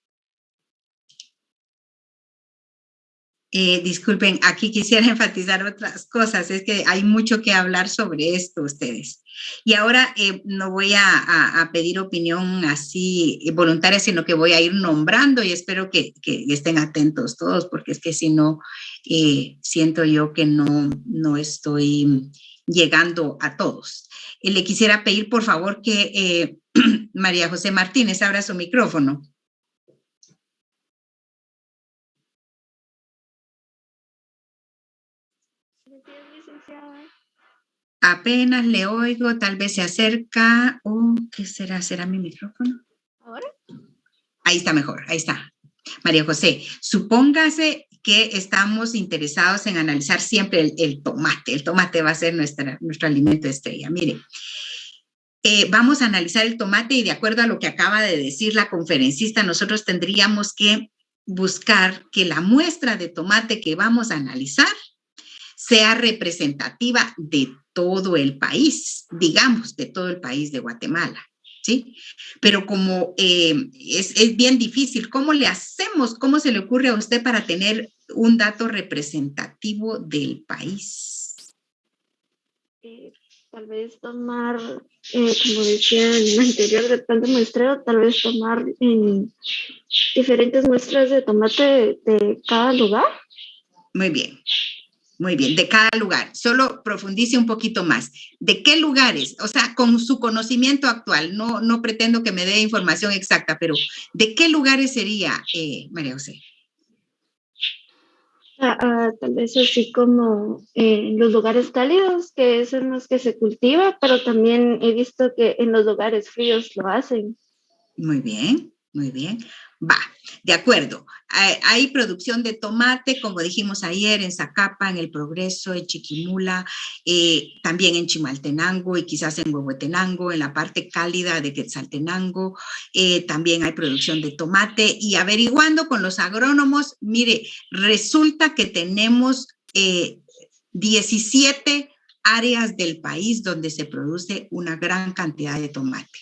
Speaker 1: Disculpen, aquí quisiera enfatizar otras cosas, es que hay mucho que hablar sobre esto ustedes. Y ahora no voy a pedir opinión así voluntaria, sino que voy a ir nombrando y espero que estén atentos todos, porque es que si no, siento yo que no estoy llegando a todos. Le quisiera pedir, por favor, que María José Martínez abra su micrófono. Apenas le oigo, tal vez se acerca. ¿Qué será? ¿Será mi micrófono?
Speaker 8: ¿Ahora?
Speaker 1: Ahí está mejor, ahí está. María José, supóngase que estamos interesados en analizar siempre el tomate. El tomate va a ser nuestro alimento estrella. Mire, vamos a analizar el tomate y de acuerdo a lo que acaba de decir la conferencista, nosotros tendríamos que buscar que la muestra de tomate que vamos a analizar sea representativa de todo el país, digamos, de todo el país de Guatemala, ¿sí? Pero como es bien difícil, ¿cómo le hacemos? ¿Cómo se le ocurre a usted para tener un dato representativo del país?
Speaker 10: Tal vez tomar, como decía en el anterior plan de muestreo, tal vez tomar diferentes muestras de tomate de cada lugar.
Speaker 1: Muy bien. Muy bien, de cada lugar. Solo profundice un poquito más. ¿De qué lugares? O sea, con su conocimiento actual, no pretendo que me dé información exacta, pero ¿de qué lugares sería, María José?
Speaker 10: Tal vez así como los lugares cálidos, que es en los que se cultiva, pero también he visto que en los lugares fríos lo hacen.
Speaker 1: Muy bien, muy bien. Va, de acuerdo. Hay producción de tomate, como dijimos ayer, en Zacapa, en El Progreso, en Chiquimula, también en Chimaltenango y quizás en Huehuetenango, en la parte cálida de Quetzaltenango. También hay producción de tomate y averiguando con los agrónomos, mire, resulta que tenemos 17 áreas del país donde se produce una gran cantidad de tomate.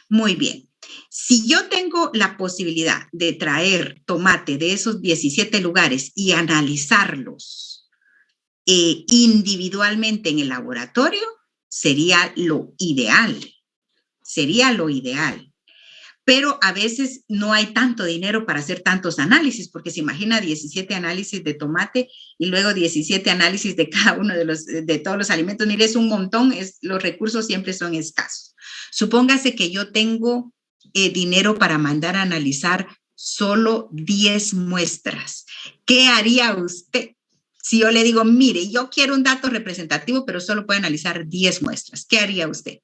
Speaker 1: Muy bien. Si yo tengo la posibilidad de traer tomate de esos 17 lugares y analizarlos individualmente en el laboratorio, sería lo ideal. Sería lo ideal. Pero a veces no hay tanto dinero para hacer tantos análisis, porque se imagina 17 análisis de tomate y luego 17 análisis de cada uno de todos los alimentos. Mire, es un montón, los recursos siempre son escasos. Supóngase que yo tengo dinero para mandar a analizar solo 10 muestras. ¿Qué haría usted? Si yo le digo, mire, yo quiero un dato representativo, pero solo puede analizar 10 muestras. ¿Qué haría usted?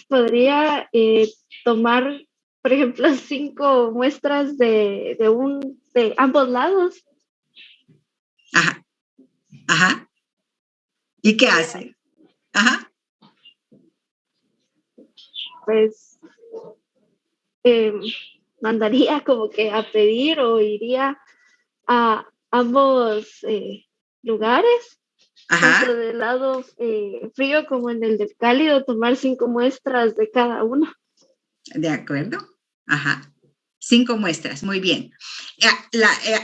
Speaker 10: Podría tomar, por ejemplo, 5 muestras de ambos lados.
Speaker 1: Ajá. Ajá. ¿Y qué hace? Ajá.
Speaker 10: Pues mandaría como que a pedir o iría a ambos lugares, tanto del lado frío como en el del cálido, tomar 5 muestras de cada uno.
Speaker 1: ¿De acuerdo? Ajá. 5 muestras, muy bien.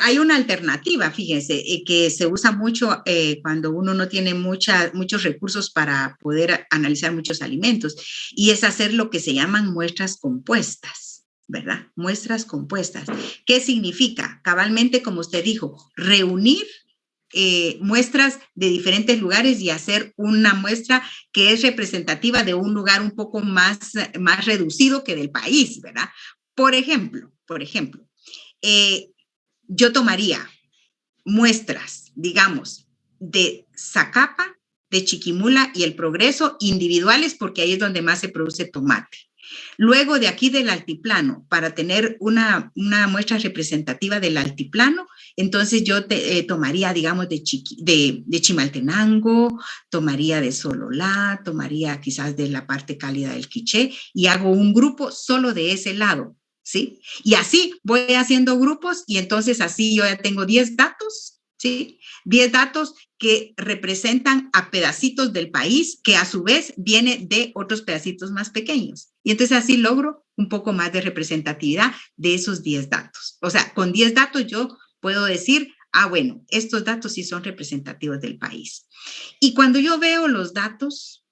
Speaker 1: Hay una alternativa, fíjense, que se usa mucho cuando uno no tiene muchos recursos para poder analizar muchos alimentos, y es hacer lo que se llaman muestras compuestas, ¿verdad? Muestras compuestas. ¿Qué significa? Cabalmente, como usted dijo, reunir muestras de diferentes lugares y hacer una muestra que es representativa de un lugar un poco más reducido que del país, ¿verdad? Por ejemplo, yo tomaría muestras, digamos, de Zacapa, de Chiquimula y El Progreso individuales, porque ahí es donde más se produce tomate. Luego de aquí del altiplano, para tener una muestra representativa del altiplano, entonces yo tomaría, digamos, de Chimaltenango, tomaría de Sololá, tomaría quizás de la parte cálida del Quiché y hago un grupo solo de ese lado, ¿sí? Y así voy haciendo grupos y entonces así yo ya tengo 10 datos, ¿sí? 10 datos que representan a pedacitos del país que a su vez viene de otros pedacitos más pequeños. Y entonces así logro un poco más de representatividad de esos 10 datos. O sea, con 10 datos yo puedo decir, bueno, estos datos sí son representativos del país. Y cuando yo veo los datos,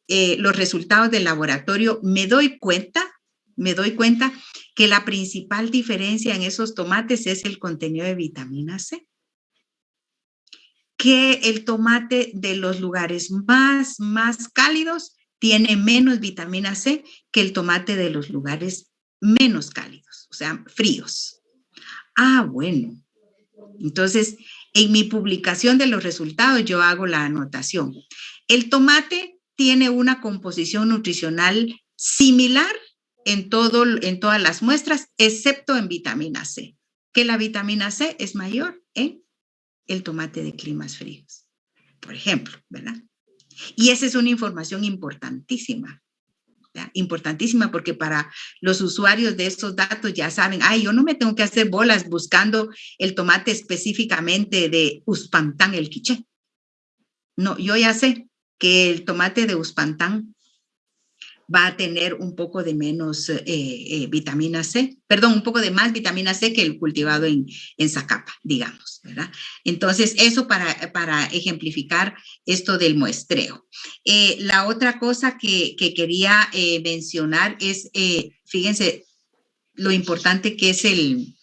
Speaker 1: los resultados del laboratorio, me doy cuenta que la principal diferencia en esos tomates es el contenido de vitamina C. Que el tomate de los lugares más cálidos tiene menos vitamina C que el tomate de los lugares menos cálidos, o sea, fríos. Bueno. Entonces, en mi publicación de los resultados yo hago la anotación. El tomate tiene una composición nutricional similar en todas las muestras, excepto en vitamina C, que la vitamina C es mayor en el tomate de climas fríos, por ejemplo, ¿verdad? Y esa es una información importantísima, ¿verdad? Importantísima porque para los usuarios de estos datos ya saben, yo no me tengo que hacer bolas buscando el tomate específicamente de Uspantán, el Quiché. No, yo ya sé que el tomate de Uspantán va a tener un poco de menos vitamina C, un poco de más vitamina C que el cultivado en Zacapa, digamos, ¿verdad? Entonces, eso para ejemplificar esto del muestreo. La otra cosa que quería mencionar es, fíjense, lo importante que es el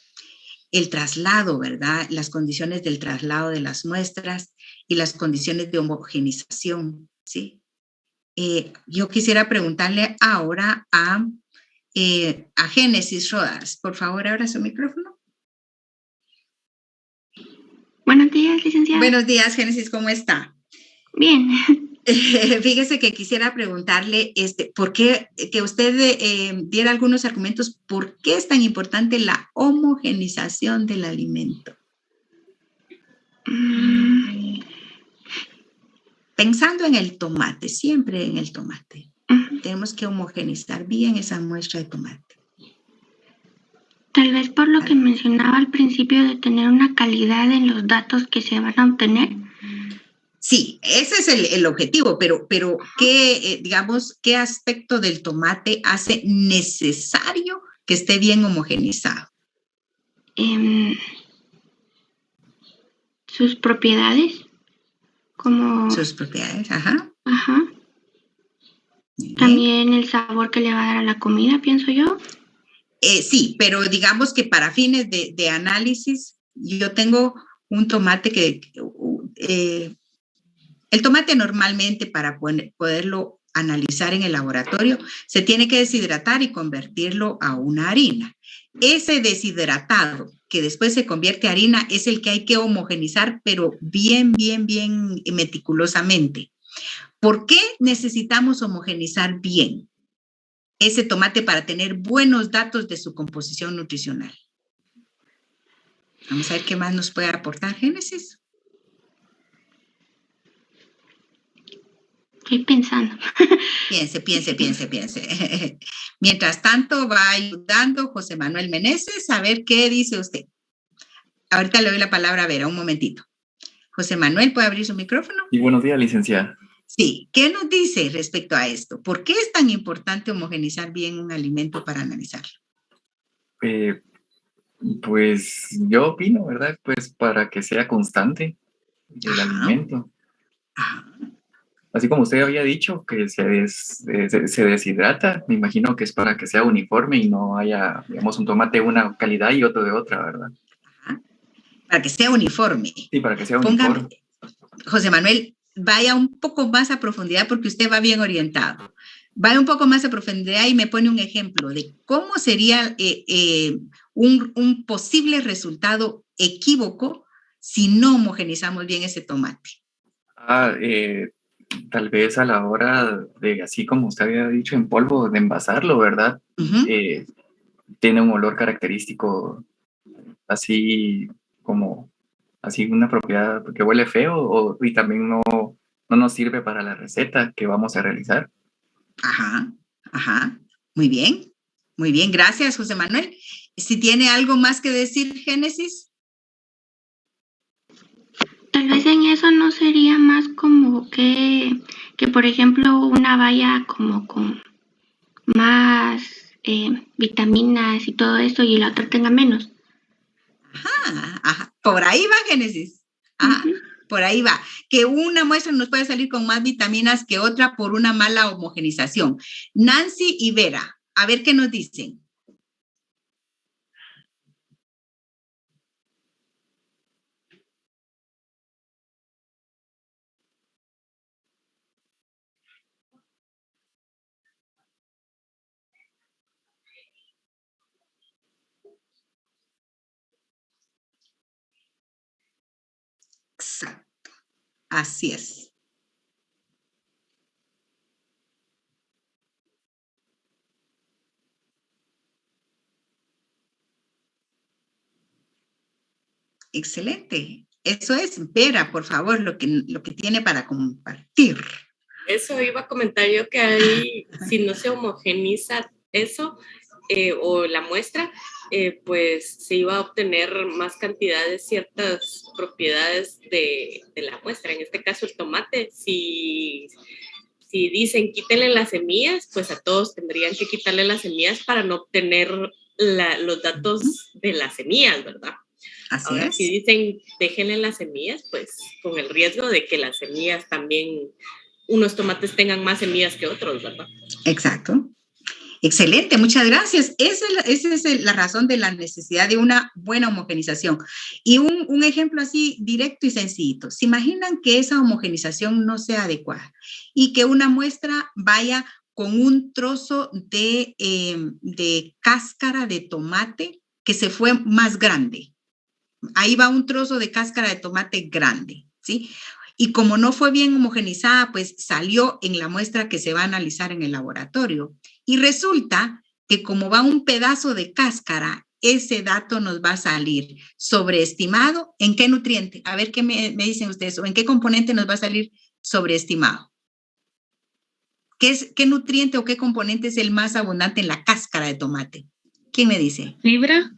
Speaker 1: traslado, ¿verdad? Las condiciones del traslado de las muestras y las condiciones de homogenización, ¿sí? Yo quisiera preguntarle ahora a Génesis Rodas. Por favor, abra su micrófono.
Speaker 11: Buenos días, licenciada.
Speaker 1: Buenos días, Génesis, ¿cómo está?
Speaker 11: Bien.
Speaker 1: Fíjese que quisiera preguntarle, ¿por qué que usted diera algunos argumentos, por qué es tan importante la homogenización del alimento? Pensando en el tomate, siempre en el tomate. Tenemos que homogenizar bien esa muestra de tomate.
Speaker 11: Tal vez por lo que mencionaba al principio de tener una calidad en los datos que se van a obtener.
Speaker 1: Sí, ese es el objetivo, pero ¿qué, digamos, qué aspecto del tomate hace necesario que esté bien homogenizado?
Speaker 11: Sus propiedades.
Speaker 1: Sus propiedades, ajá.
Speaker 11: También el sabor que le va a dar a la comida, pienso yo.
Speaker 1: Sí, pero digamos que para fines de análisis, yo tengo un tomate que... el tomate normalmente para poderlo analizar en el laboratorio se tiene que deshidratar y convertirlo a una harina. Ese deshidratado que después se convierte a harina es el que hay que homogenizar, pero bien meticulosamente. ¿Por qué necesitamos homogenizar bien ese tomate para tener buenos datos de su composición nutricional? Vamos a ver qué más nos puede aportar Génesis.
Speaker 11: Estoy pensando.
Speaker 1: Piense. Mientras tanto, va ayudando José Manuel Meneses a ver qué dice usted. Ahorita le doy la palabra a Vera, un momentito. José Manuel, ¿puede abrir su micrófono?
Speaker 12: Sí, buenos días, licenciada.
Speaker 1: Sí, ¿qué nos dice respecto a esto? ¿Por qué es tan importante homogenizar bien un alimento para analizarlo?
Speaker 12: Pues yo opino, ¿verdad? Pues para que sea constante el alimento. Así como usted había dicho que se deshidrata, me imagino que es para que sea uniforme y no haya, digamos, un tomate de una calidad y otro de otra, ¿verdad?
Speaker 1: Para que sea uniforme.
Speaker 12: Sí, para que sea uniforme.
Speaker 1: José Manuel, vaya un poco más a profundidad porque usted va bien orientado. Vaya un poco más a profundidad y me pone un ejemplo de cómo sería un posible resultado equívoco si no homogenizamos bien ese tomate.
Speaker 12: Tal vez a la hora de, así como usted había dicho, en polvo, de envasarlo, ¿verdad? Tiene un olor característico, así como, así una propiedad que huele feo y también no nos sirve para la receta que vamos a realizar.
Speaker 1: Ajá. Muy bien. Gracias, José Manuel. Si tiene algo más que decir, Génesis.
Speaker 11: Tal vez en eso no sería más como que por ejemplo, una vaya como con más vitaminas y todo eso y la otra tenga menos.
Speaker 1: Ajá. Por ahí va, Génesis. Por ahí va. Que una muestra nos puede salir con más vitaminas que otra por una mala homogenización. Nancy y Vera, a ver qué nos dicen. Exacto. Así es. Excelente. Eso es, Vera, por favor, lo que tiene para compartir.
Speaker 5: Eso iba a comentar yo, que ahí, si no se homogeniza eso o la muestra, pues se iba a obtener más cantidad de ciertas propiedades de la muestra. En este caso, el tomate, si dicen quítenle las semillas, pues a todos tendrían que quitarle las semillas para no obtener los datos de las semillas, ¿verdad?
Speaker 1: Así es.
Speaker 5: Si dicen déjenle las semillas, pues con el riesgo de que las semillas también, unos tomates tengan más semillas que otros, ¿verdad?
Speaker 1: Exacto. Excelente, muchas gracias. Esa es la razón de la necesidad de una buena homogenización. Y un ejemplo así directo y sencillito. ¿Se imaginan que esa homogenización no sea adecuada y que una muestra vaya con un trozo de cáscara de tomate que se fue más grande? Ahí va un trozo de cáscara de tomate grande, ¿sí? Y como no fue bien homogenizada, pues salió en la muestra que se va a analizar en el laboratorio. Y resulta que como va un pedazo de cáscara, ese dato nos va a salir sobreestimado. ¿En qué nutriente? A ver qué me dicen ustedes, o en qué componente nos va a salir sobreestimado. ¿Qué nutriente o qué componente es el más abundante en la cáscara de tomate? ¿Quién me dice?
Speaker 7: Fibra.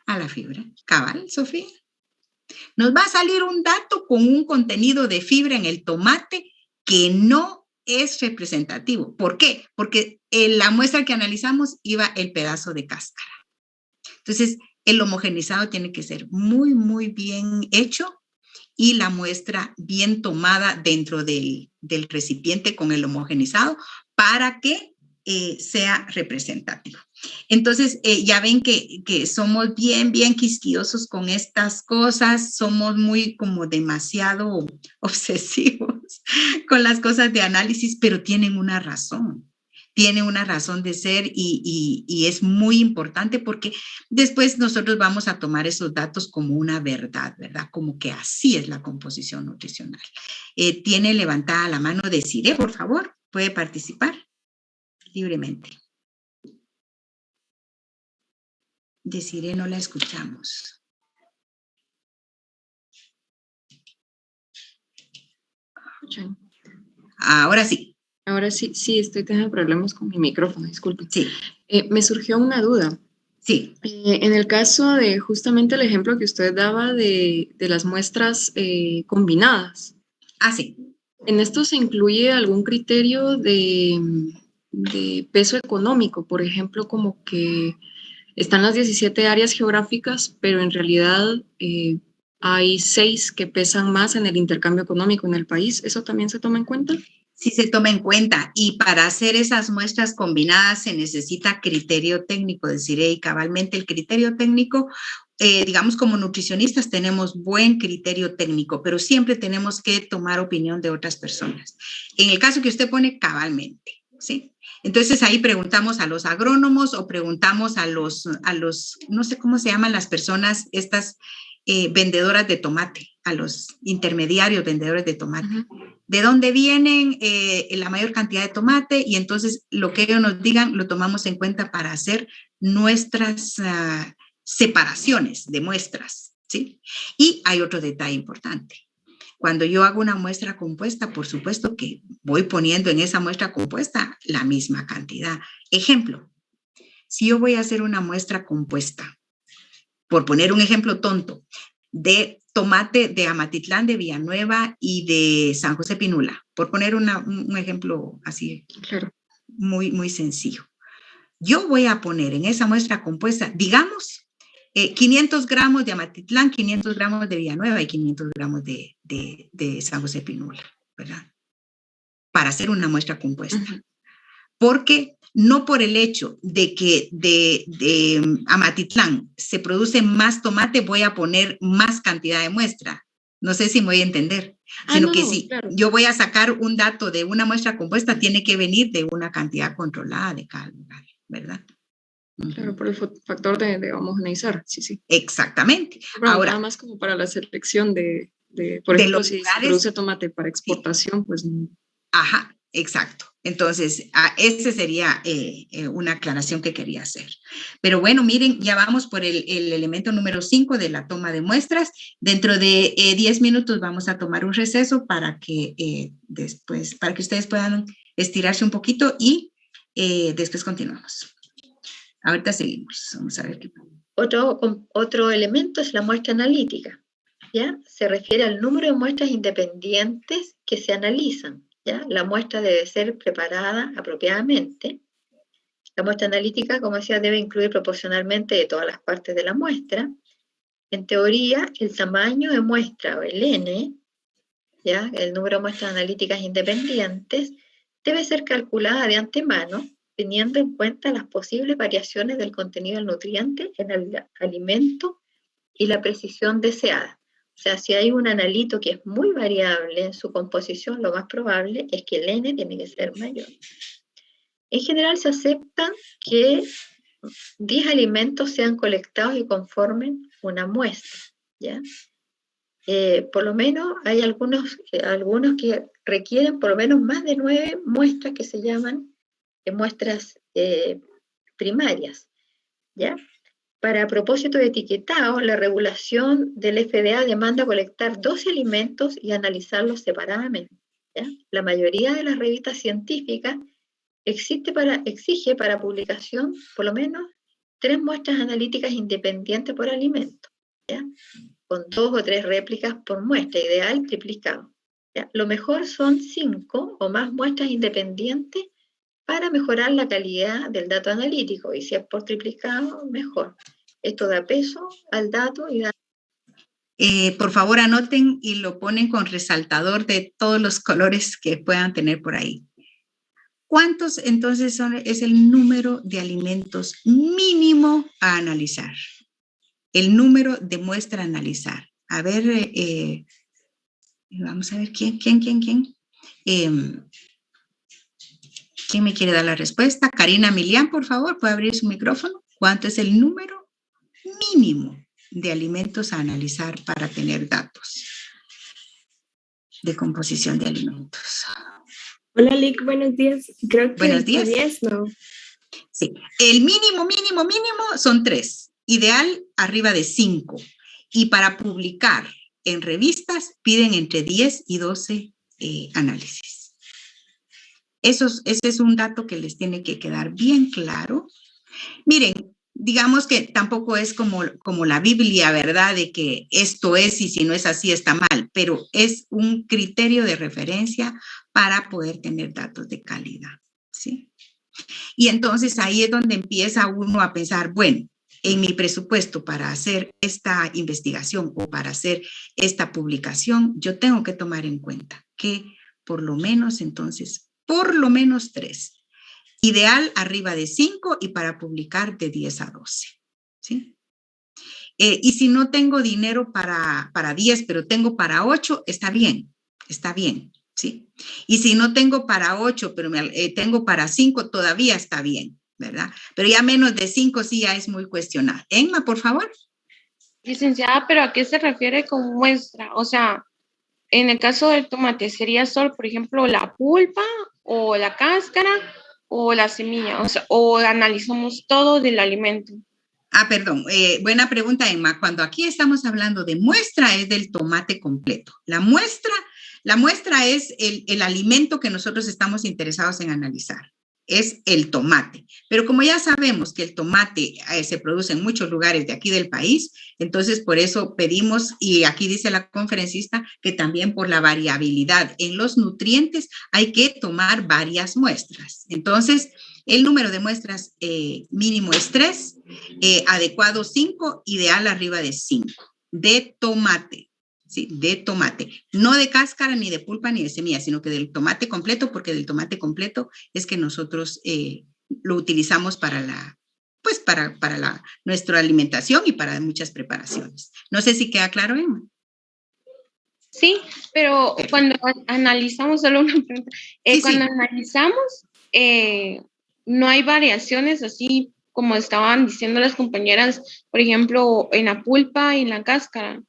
Speaker 1: A la fibra. Cabal, Sofía. Nos va a salir un dato con un contenido de fibra en el tomate que no es representativo. ¿Por qué? Porque en la muestra que analizamos iba el pedazo de cáscara. Entonces, el homogenizado tiene que ser muy, muy bien hecho y la muestra bien tomada dentro del recipiente con el homogenizado para que sea representativo. Entonces, ya ven que somos bien quisquillosos con estas cosas, somos muy como demasiado obsesivos con las cosas de análisis, pero tienen una razón de ser y es muy importante porque después nosotros vamos a tomar esos datos como una verdad, ¿verdad? Como que así es la composición nutricional. Tiene levantada la mano Desiree, por favor, puede participar libremente. Desiree, no la escuchamos. Ahora sí.
Speaker 2: Ahora sí, estoy teniendo problemas con mi micrófono, disculpen.
Speaker 1: Sí.
Speaker 2: Me surgió una duda.
Speaker 1: Sí.
Speaker 2: En el caso de justamente el ejemplo que usted daba de las muestras combinadas.
Speaker 1: Sí.
Speaker 2: ¿En esto se incluye algún criterio de peso económico? Por ejemplo, como que están las 17 áreas geográficas, pero en realidad hay 6 que pesan más en el intercambio económico en el país. ¿Eso también se toma en cuenta?
Speaker 1: Sí, se toma en cuenta. Y para hacer esas muestras combinadas se necesita criterio técnico. Deciré, y cabalmente el criterio técnico digamos, como nutricionistas tenemos buen criterio técnico, pero siempre tenemos que tomar opinión de otras personas. En el caso que usted pone, cabalmente, ¿sí? Entonces ahí preguntamos a los agrónomos o preguntamos a los no sé cómo se llaman las personas, estas vendedoras de tomate, a los intermediarios vendedores de tomate. ¿De dónde vienen la mayor cantidad de tomate? Y entonces lo que ellos nos digan lo tomamos en cuenta para hacer nuestras separaciones de muestras, ¿sí? Y hay otro detalle importante. Cuando yo hago una muestra compuesta, por supuesto que voy poniendo en esa muestra compuesta la misma cantidad. Ejemplo, si yo voy a hacer una muestra compuesta, por poner un ejemplo tonto, de tomate de Amatitlán, de Villanueva y de San José Pinula, por poner un ejemplo así, claro, muy, muy sencillo. Yo voy a poner en esa muestra compuesta, digamos, 500 gramos de Amatitlán, 500 gramos de Villanueva y 500 gramos de San José Pinula, ¿verdad? Para hacer una muestra compuesta. Porque no por el hecho de que de Amatitlán se produce más tomate, voy a poner más cantidad de muestra. No sé si me voy a entender. Sino que si yo voy a sacar un dato de una muestra compuesta, tiene que venir de una cantidad controlada de cada lugar, ¿verdad?
Speaker 2: Claro, por el factor de homogeneizar, sí, sí.
Speaker 1: Exactamente.
Speaker 2: Pero ahora, nada más como para la selección por ejemplo, si se produce tomate para exportación, pues no.
Speaker 1: Ajá, exacto. Entonces, esa sería una aclaración que quería hacer. Pero bueno, miren, ya vamos por el elemento número 5 de la toma de muestras. Dentro de 10 minutos vamos a tomar un receso para que para que ustedes puedan estirarse un poquito y después continuamos. Ahorita seguimos. Vamos a ver qué pasa.
Speaker 3: Otro elemento es la muestra analítica, ¿ya? Se refiere al número de muestras independientes que se analizan, ¿ya? La muestra debe ser preparada apropiadamente. La muestra analítica, como decía, debe incluir proporcionalmente de todas las partes de la muestra. En teoría, el tamaño de muestra, o el N, ¿ya? El número de muestras analíticas independientes, debe ser calculada de antemano, teniendo en cuenta las posibles variaciones del contenido del nutriente en el alimento y la precisión deseada. O sea, si hay un analito que es muy variable en su composición, lo más probable es que el N tiene que ser mayor. En general se acepta que 10 alimentos sean colectados y conformen una muestra, ¿ya? Por lo menos hay algunos que requieren por lo menos más de 9 muestras que se llaman muestras primarias, ¿ya? Para propósito de etiquetado, la regulación del FDA demanda colectar 12 alimentos y analizarlos separadamente, ¿ya? La mayoría de las revistas científicas exige para publicación por lo menos 3 muestras analíticas independientes por alimento, ¿ya? Con 2 o 3 réplicas por muestra, ideal triplicado, ¿ya? Lo mejor son 5 o más muestras independientes para mejorar la calidad del dato analítico, y si es por triplicado, mejor. Esto da peso al dato y da...
Speaker 1: Por favor, anoten y lo ponen con resaltador de todos los colores que puedan tener por ahí. ¿Cuántos entonces es el número de alimentos mínimo a analizar? El número de muestra a analizar. A ver, vamos a ver quién. ¿Quién me quiere dar la respuesta? Karina Milian, por favor, ¿puede abrir su micrófono? ¿Cuánto es el número mínimo de alimentos a analizar para tener datos de composición de alimentos?
Speaker 13: Hola, Lick, buenos días. Creo que
Speaker 1: buenos días.
Speaker 13: 10, ¿no?
Speaker 1: Sí, el mínimo son 3, ideal arriba de 5. Y para publicar en revistas piden entre 10 y 12 análisis. Ese es un dato que les tiene que quedar bien claro. Miren, digamos que tampoco es como la Biblia, ¿verdad? De que esto es y si no es así está mal, pero es un criterio de referencia para poder tener datos de calidad, ¿sí? Y entonces ahí es donde empieza uno a pensar, bueno, en mi presupuesto para hacer esta investigación o para hacer esta publicación, yo tengo que tomar en cuenta que por lo menos 3. Ideal arriba de 5 y para publicar de 10 a 12. ¿Sí? Y si no tengo dinero para 10, pero tengo para 8, está bien, ¿sí? Y si no tengo para 8, pero tengo para 5, todavía está bien, ¿verdad? Pero ya menos de 5 sí ya es muy cuestionable. Emma, por favor.
Speaker 14: Licenciada, ¿pero a qué se refiere con muestra? O sea, en el caso del tomate, ¿sería solo, por ejemplo, la pulpa o la cáscara o la semilla? O sea, ¿o analizamos todo del alimento?
Speaker 1: Perdón, buena pregunta, Emma. Cuando aquí estamos hablando de muestra, es del tomate completo. La muestra es el alimento que nosotros estamos interesados en analizar. Es el tomate. Pero como ya sabemos que el tomate se produce en muchos lugares de aquí del país, entonces por eso pedimos, y aquí dice la conferencista, que también por la variabilidad en los nutrientes hay que tomar varias muestras. Entonces, el número de muestras mínimo es 3, adecuado 5, ideal arriba de 5, de tomate. Sí, de tomate, no de cáscara, ni de pulpa, ni de semilla, sino que del tomate completo, porque del tomate completo es que nosotros lo utilizamos para nuestra alimentación y para muchas preparaciones. No sé si queda claro, Emma.
Speaker 14: Sí, pero cuando analizamos, solo una pregunta, cuando analizamos, no hay variaciones así como estaban diciendo las compañeras, por ejemplo, en la pulpa y en la cáscara.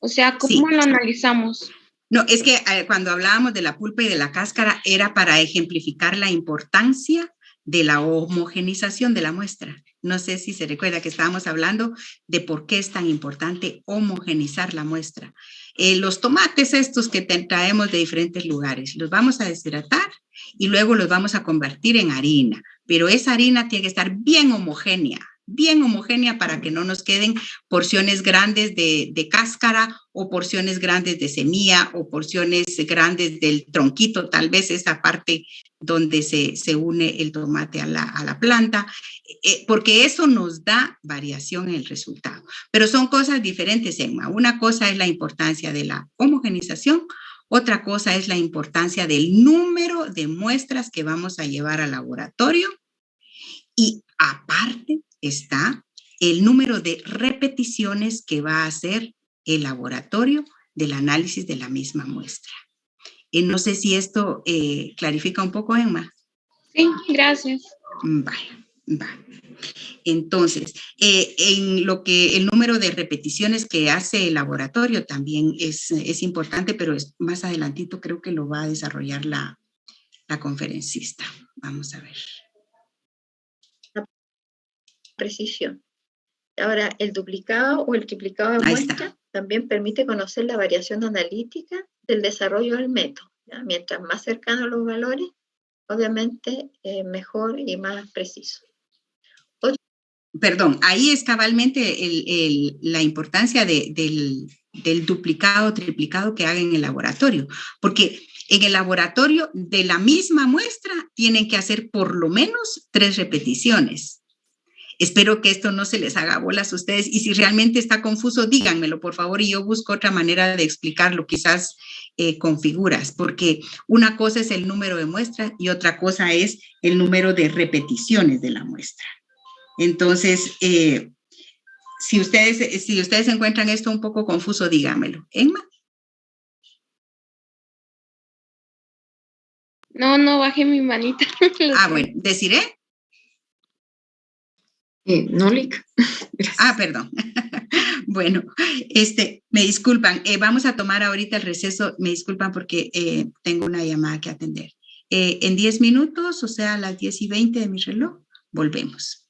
Speaker 14: O sea, ¿cómo lo analizamos?
Speaker 1: No, es que cuando hablábamos de la pulpa y de la cáscara era para ejemplificar la importancia de la homogenización de la muestra. No sé si se recuerda que estábamos hablando de por qué es tan importante homogenizar la muestra. Los tomates estos que traemos de diferentes lugares, los vamos a deshidratar y luego los vamos a convertir en harina, pero esa harina tiene que estar bien homogénea para que no nos queden porciones grandes de cáscara o porciones grandes de semilla o porciones grandes del tronquito, tal vez esa parte donde se une el tomate a la planta, porque eso nos da variación en el resultado. Pero son cosas diferentes, Emma. Una cosa es la importancia de la homogenización, otra cosa es la importancia del número de muestras que vamos a llevar al laboratorio y aparte está el número de repeticiones que va a hacer el laboratorio del análisis de la misma muestra. No sé si esto clarifica un poco, Emma.
Speaker 14: Sí, gracias.
Speaker 1: Vaya. Entonces, en lo que el número de repeticiones que hace el laboratorio también es importante, pero más adelantito creo que lo va a desarrollar la conferencista. Vamos a ver.
Speaker 3: Precisión. Ahora, el duplicado o el triplicado de muestra también permite conocer la variación analítica del desarrollo del método, ¿ya? Mientras más cercanos los valores, obviamente mejor y más preciso.
Speaker 1: Perdón, ahí es cabalmente la importancia del duplicado o triplicado que haga en el laboratorio, porque en el laboratorio de la misma muestra tienen que hacer por lo menos 3 repeticiones. Espero que esto no se les haga bolas a ustedes y si realmente está confuso, díganmelo, por favor, y yo busco otra manera de explicarlo, quizás con figuras, porque una cosa es el número de muestras y otra cosa es el número de repeticiones de la muestra. Entonces, si ustedes encuentran esto un poco confuso, díganmelo. ¿Emma?
Speaker 14: No bajé mi manita.
Speaker 1: Bueno, ¿Desiree?
Speaker 2: No, Lic.
Speaker 1: Perdón. Bueno, me disculpan. Vamos a tomar ahorita el receso. Me disculpan porque tengo una llamada que atender. En 10 minutos, o sea, a las 10:20 de mi reloj, volvemos.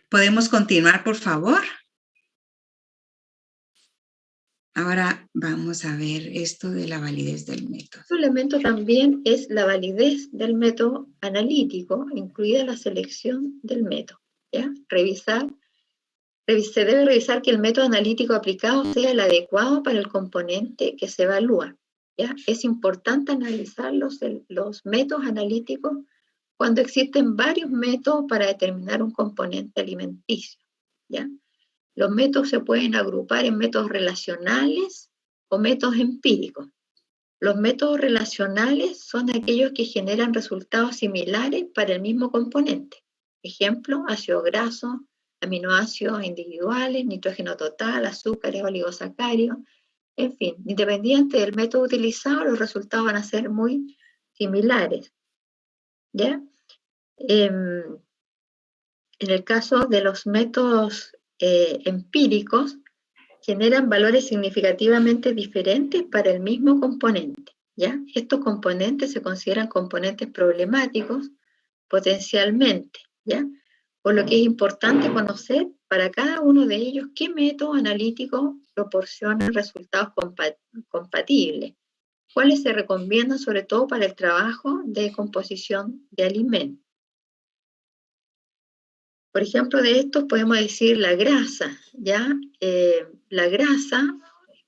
Speaker 1: ¿Podemos continuar, por favor? Ahora vamos a ver esto de la validez del método.
Speaker 3: Otro elemento también es la validez del método analítico, incluida la selección del método. ¿Ya? Se debe revisar que el método analítico aplicado sea el adecuado para el componente que se evalúa. ¿Ya? Es importante analizar los métodos analíticos cuando existen varios métodos para determinar un componente alimenticio. ¿Ya? Los métodos se pueden agrupar en métodos relacionales o métodos empíricos. Los métodos relacionales son aquellos que generan resultados similares para el mismo componente. Ejemplo, ácido graso, aminoácidos individuales, nitrógeno total, azúcares, oligosacáridos. En fin, independiente del método utilizado, los resultados van a ser muy similares. ¿Ya? En el caso de los métodos empíricos, generan valores significativamente diferentes para el mismo componente. ¿Ya? Estos componentes se consideran componentes problemáticos potencialmente, ¿ya? Por lo que es importante conocer para cada uno de ellos qué método analítico proporciona resultados compatibles, cuáles se recomiendan sobre todo para el trabajo de composición de alimentos. Por ejemplo, de estos podemos decir la grasa, ¿ya? La grasa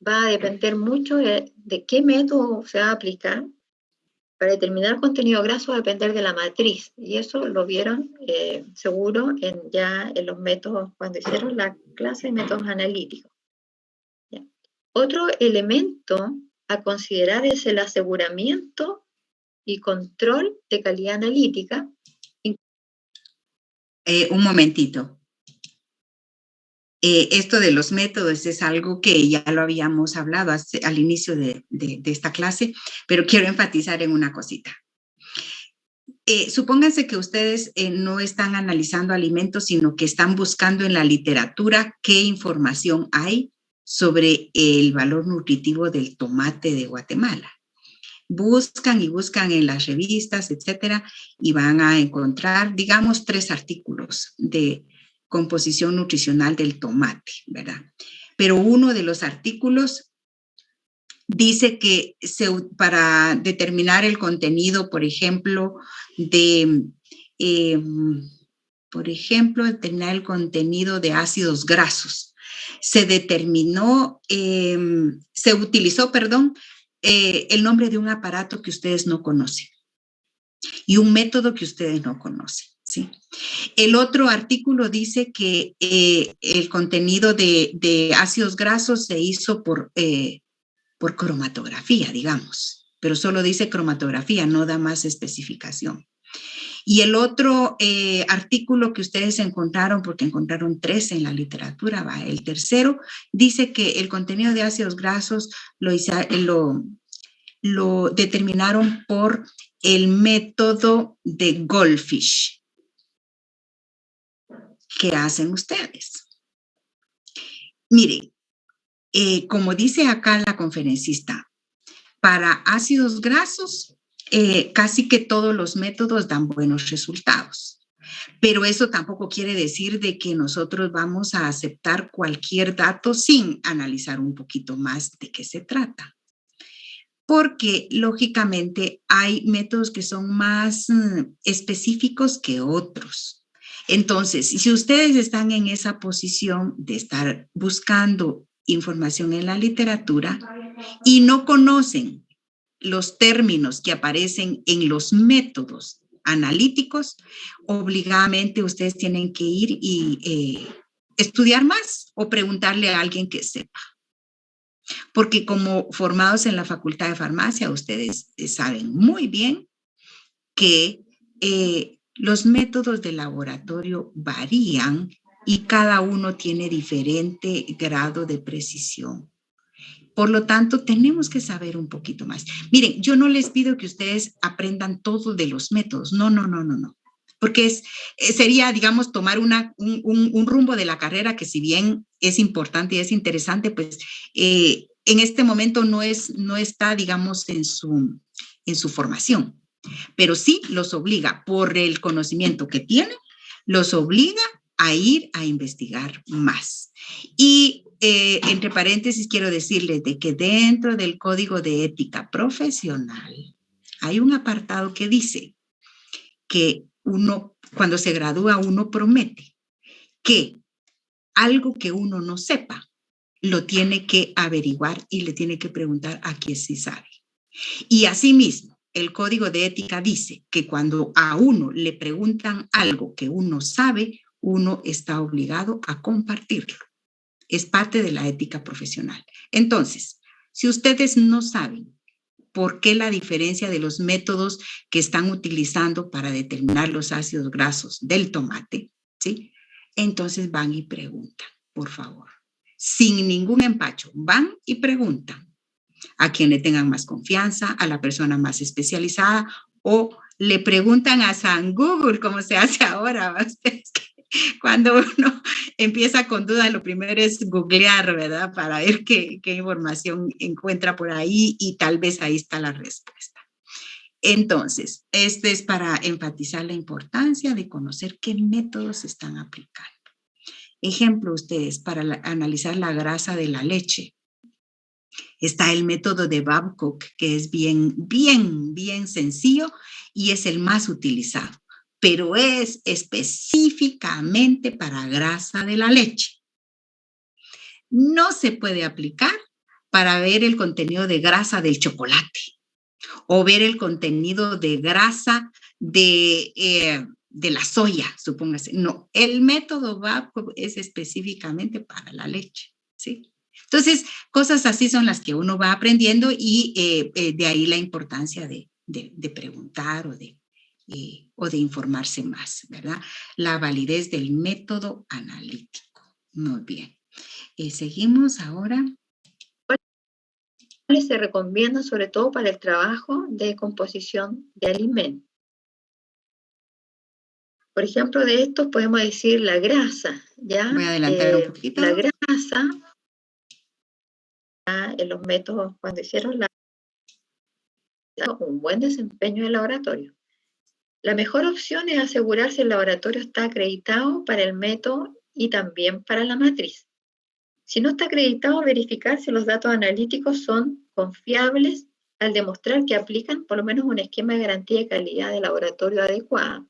Speaker 3: va a depender mucho de qué método se va a aplicar. Para determinar contenido graso va a depender de la matriz, y eso lo vieron seguro ya en los métodos, cuando hicieron la clase de métodos analíticos. ¿Ya? Otro elemento a considerar es el aseguramiento y control de calidad analítica.
Speaker 1: Un momentito. Esto de los métodos es algo que ya lo habíamos hablado al inicio de esta clase, pero quiero enfatizar en una cosita. Supónganse que ustedes no están analizando alimentos, sino que están buscando en la literatura qué información hay sobre el valor nutritivo del tomate de Guatemala. Buscan y buscan en las revistas, etcétera, y van a encontrar, digamos, 3 artículos de composición nutricional del tomate, ¿verdad? Pero uno de los artículos dice que para determinar el contenido, por ejemplo, determinar el contenido de ácidos grasos, se utilizó, el nombre de un aparato que ustedes no conocen y un método que ustedes no conocen, ¿sí? El otro artículo dice que el contenido de ácidos grasos se hizo por cromatografía, digamos, pero solo dice cromatografía, no da más especificación. Y el otro artículo que ustedes encontraron, porque encontraron 3 en la literatura, el tercero, dice que el contenido de ácidos grasos lo determinaron por el método de Goldfish. ¿Qué hacen ustedes? Miren, como dice acá la conferencista, para ácidos grasos, casi que todos los métodos dan buenos resultados. Pero eso tampoco quiere decir de que nosotros vamos a aceptar cualquier dato sin analizar un poquito más de qué se trata. Porque, lógicamente, hay métodos que son más específicos que otros. Entonces, si ustedes están en esa posición de estar buscando información en la literatura y no conocen los términos que aparecen en los métodos analíticos, obligadamente ustedes tienen que ir y estudiar más o preguntarle a alguien que sepa. Porque como formados en la Facultad de Farmacia, ustedes saben muy bien que los métodos de laboratorio varían y cada uno tiene diferente grado de precisión. Por lo tanto, tenemos que saber un poquito más. Miren, yo no les pido que ustedes aprendan todo de los métodos. No. Porque sería, digamos, tomar un rumbo de la carrera que, si bien es importante y es interesante, pues en este momento no está, digamos, en su formación. Pero sí los obliga, por el conocimiento que tienen, los obliga a ir a investigar más. Y entre paréntesis quiero decirles de que dentro del Código de Ética Profesional hay un apartado que dice que uno, cuando se gradúa, uno promete que algo que uno no sepa, lo tiene que averiguar y le tiene que preguntar a quien sí sabe. Y asimismo, el Código de Ética dice que cuando a uno le preguntan algo que uno sabe, uno está obligado a compartirlo. Es parte de la ética profesional. Entonces, si ustedes no saben por qué la diferencia de los métodos que están utilizando para determinar los ácidos grasos del tomate, ¿sí? Entonces van y preguntan, por favor. Sin ningún empacho, van y preguntan a quien le tengan más confianza, a la persona más especializada, o le preguntan a San Google, como se hace ahora. Cuando uno empieza con dudas, lo primero es googlear, ¿verdad? Para ver qué información encuentra por ahí y tal vez ahí está la respuesta. Entonces, esto es para enfatizar la importancia de conocer qué métodos se están aplicando. Ejemplo, ustedes, para analizar la grasa de la leche, está el método de Babcock, que es bien sencillo y es el más utilizado, pero es específicamente para grasa de la leche. No se puede aplicar para ver el contenido de grasa del chocolate o ver el contenido de grasa de la soya, supóngase. No, el método Babcock es específicamente para la leche, ¿sí? Entonces, cosas así son las que uno va aprendiendo y de ahí la importancia de preguntar o de informarse más, ¿verdad? La validez del método analítico. Muy bien. Seguimos ahora.
Speaker 3: ¿Cuáles se recomiendan sobre todo para el trabajo de composición de alimentos? Por ejemplo, de estos podemos decir la grasa, ¿ya?
Speaker 1: Voy a adelantar un poquito.
Speaker 3: La grasa, en los métodos, cuando hicieron un buen desempeño en el laboratorio. La mejor opción es asegurar si el laboratorio está acreditado para el método y también para la matriz. Si no está acreditado, verificar si los datos analíticos son confiables al demostrar que aplican por lo menos un esquema de garantía de calidad de laboratorio adecuado.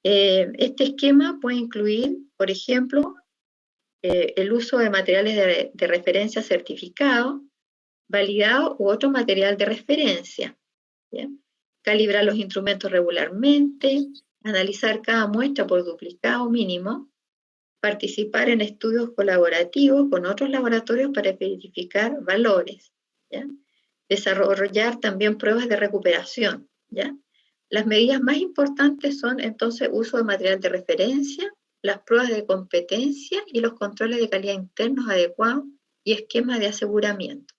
Speaker 3: Este esquema puede incluir, por ejemplo, el uso de materiales de referencia certificados, validados u otro material de referencia. ¿Bien? Calibrar los instrumentos regularmente, analizar cada muestra por duplicado mínimo, participar en estudios colaborativos con otros laboratorios para verificar valores, ¿ya? Desarrollar también pruebas de recuperación, ¿ya? Las medidas más importantes son entonces uso de material de referencia, las pruebas de competencia y los controles de calidad internos adecuados y esquemas de aseguramiento.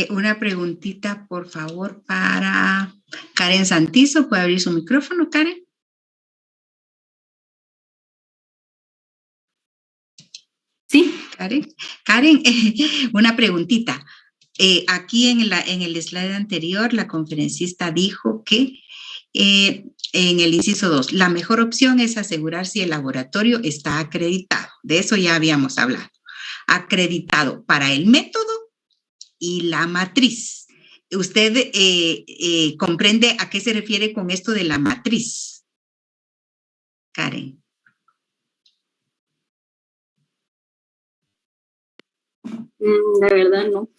Speaker 1: Una preguntita, por favor, para Karen Santizo. ¿Puede abrir su micrófono, Karen? Sí, Karen, una preguntita. Aquí en el slide anterior, la conferencista dijo que en el inciso 2, la mejor opción es asegurar si el laboratorio está acreditado. De eso ya habíamos hablado. Acreditado para el método y la matriz. ¿Usted comprende a qué se refiere con esto de la matriz? Karen.
Speaker 15: La verdad, no.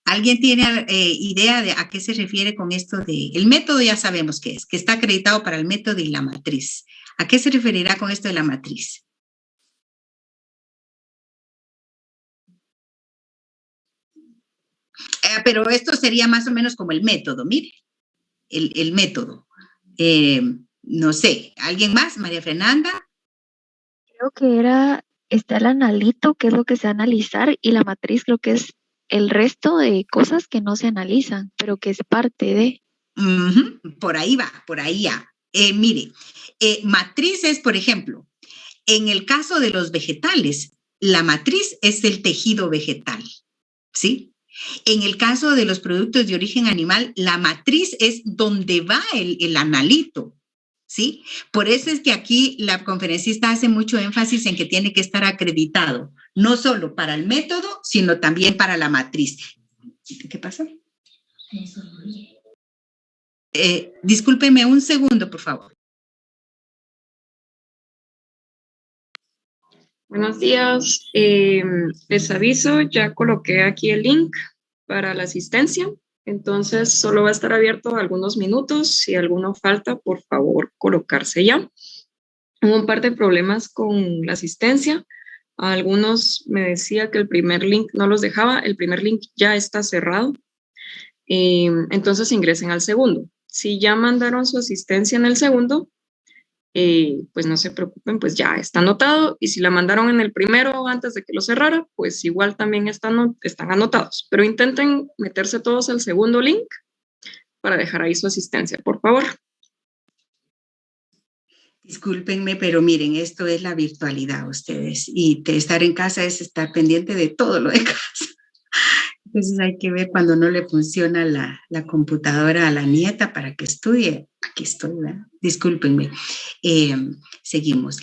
Speaker 1: ¿Alguien tiene idea de a qué se refiere con esto de... El método ya sabemos qué es, que está acreditado para el método y la matriz. ¿A qué se referirá con esto de la matriz? Pero esto sería más o menos como el método, mire. El método. No sé, ¿alguien más? María Fernanda.
Speaker 6: Creo que está el analito, que es lo que se va a analizar, y la matriz creo que es el resto de cosas que no se analizan, pero que es parte de.
Speaker 1: Por ahí va, por ahí ya. Mire, matrices, por ejemplo, en el caso de los vegetales, la matriz es el tejido vegetal, ¿sí? En el caso de los productos de origen animal, la matriz es donde va el analito, ¿sí? Por eso es que aquí la conferencista hace mucho énfasis en que tiene que estar acreditado, no solo para el método, sino también para la matriz. ¿Qué pasa? Discúlpenme un segundo, por favor.
Speaker 2: Buenos días. Les aviso, ya coloqué aquí el link para la asistencia. Entonces, solo va a estar abierto algunos minutos. Si alguno falta, por favor, colocarse ya. Hubo un par de problemas con la asistencia. Algunos me decía que el primer link no los dejaba. El primer link ya está cerrado. Entonces, ingresen al segundo. Si ya mandaron su asistencia en el segundo, pues no se preocupen, pues ya está anotado. Y si la mandaron en el primero antes de que lo cerrara, pues igual también están anotados. Pero intenten meterse todos al segundo link para dejar ahí su asistencia, por favor.
Speaker 1: Discúlpenme, pero miren, esto es la virtualidad, ustedes. Y estar en casa es estar pendiente de todo lo de casa. Entonces hay que ver cuando no le funciona la computadora a la nieta para que estudie. Aquí estoy, ¿verdad? Discúlpenme. Seguimos.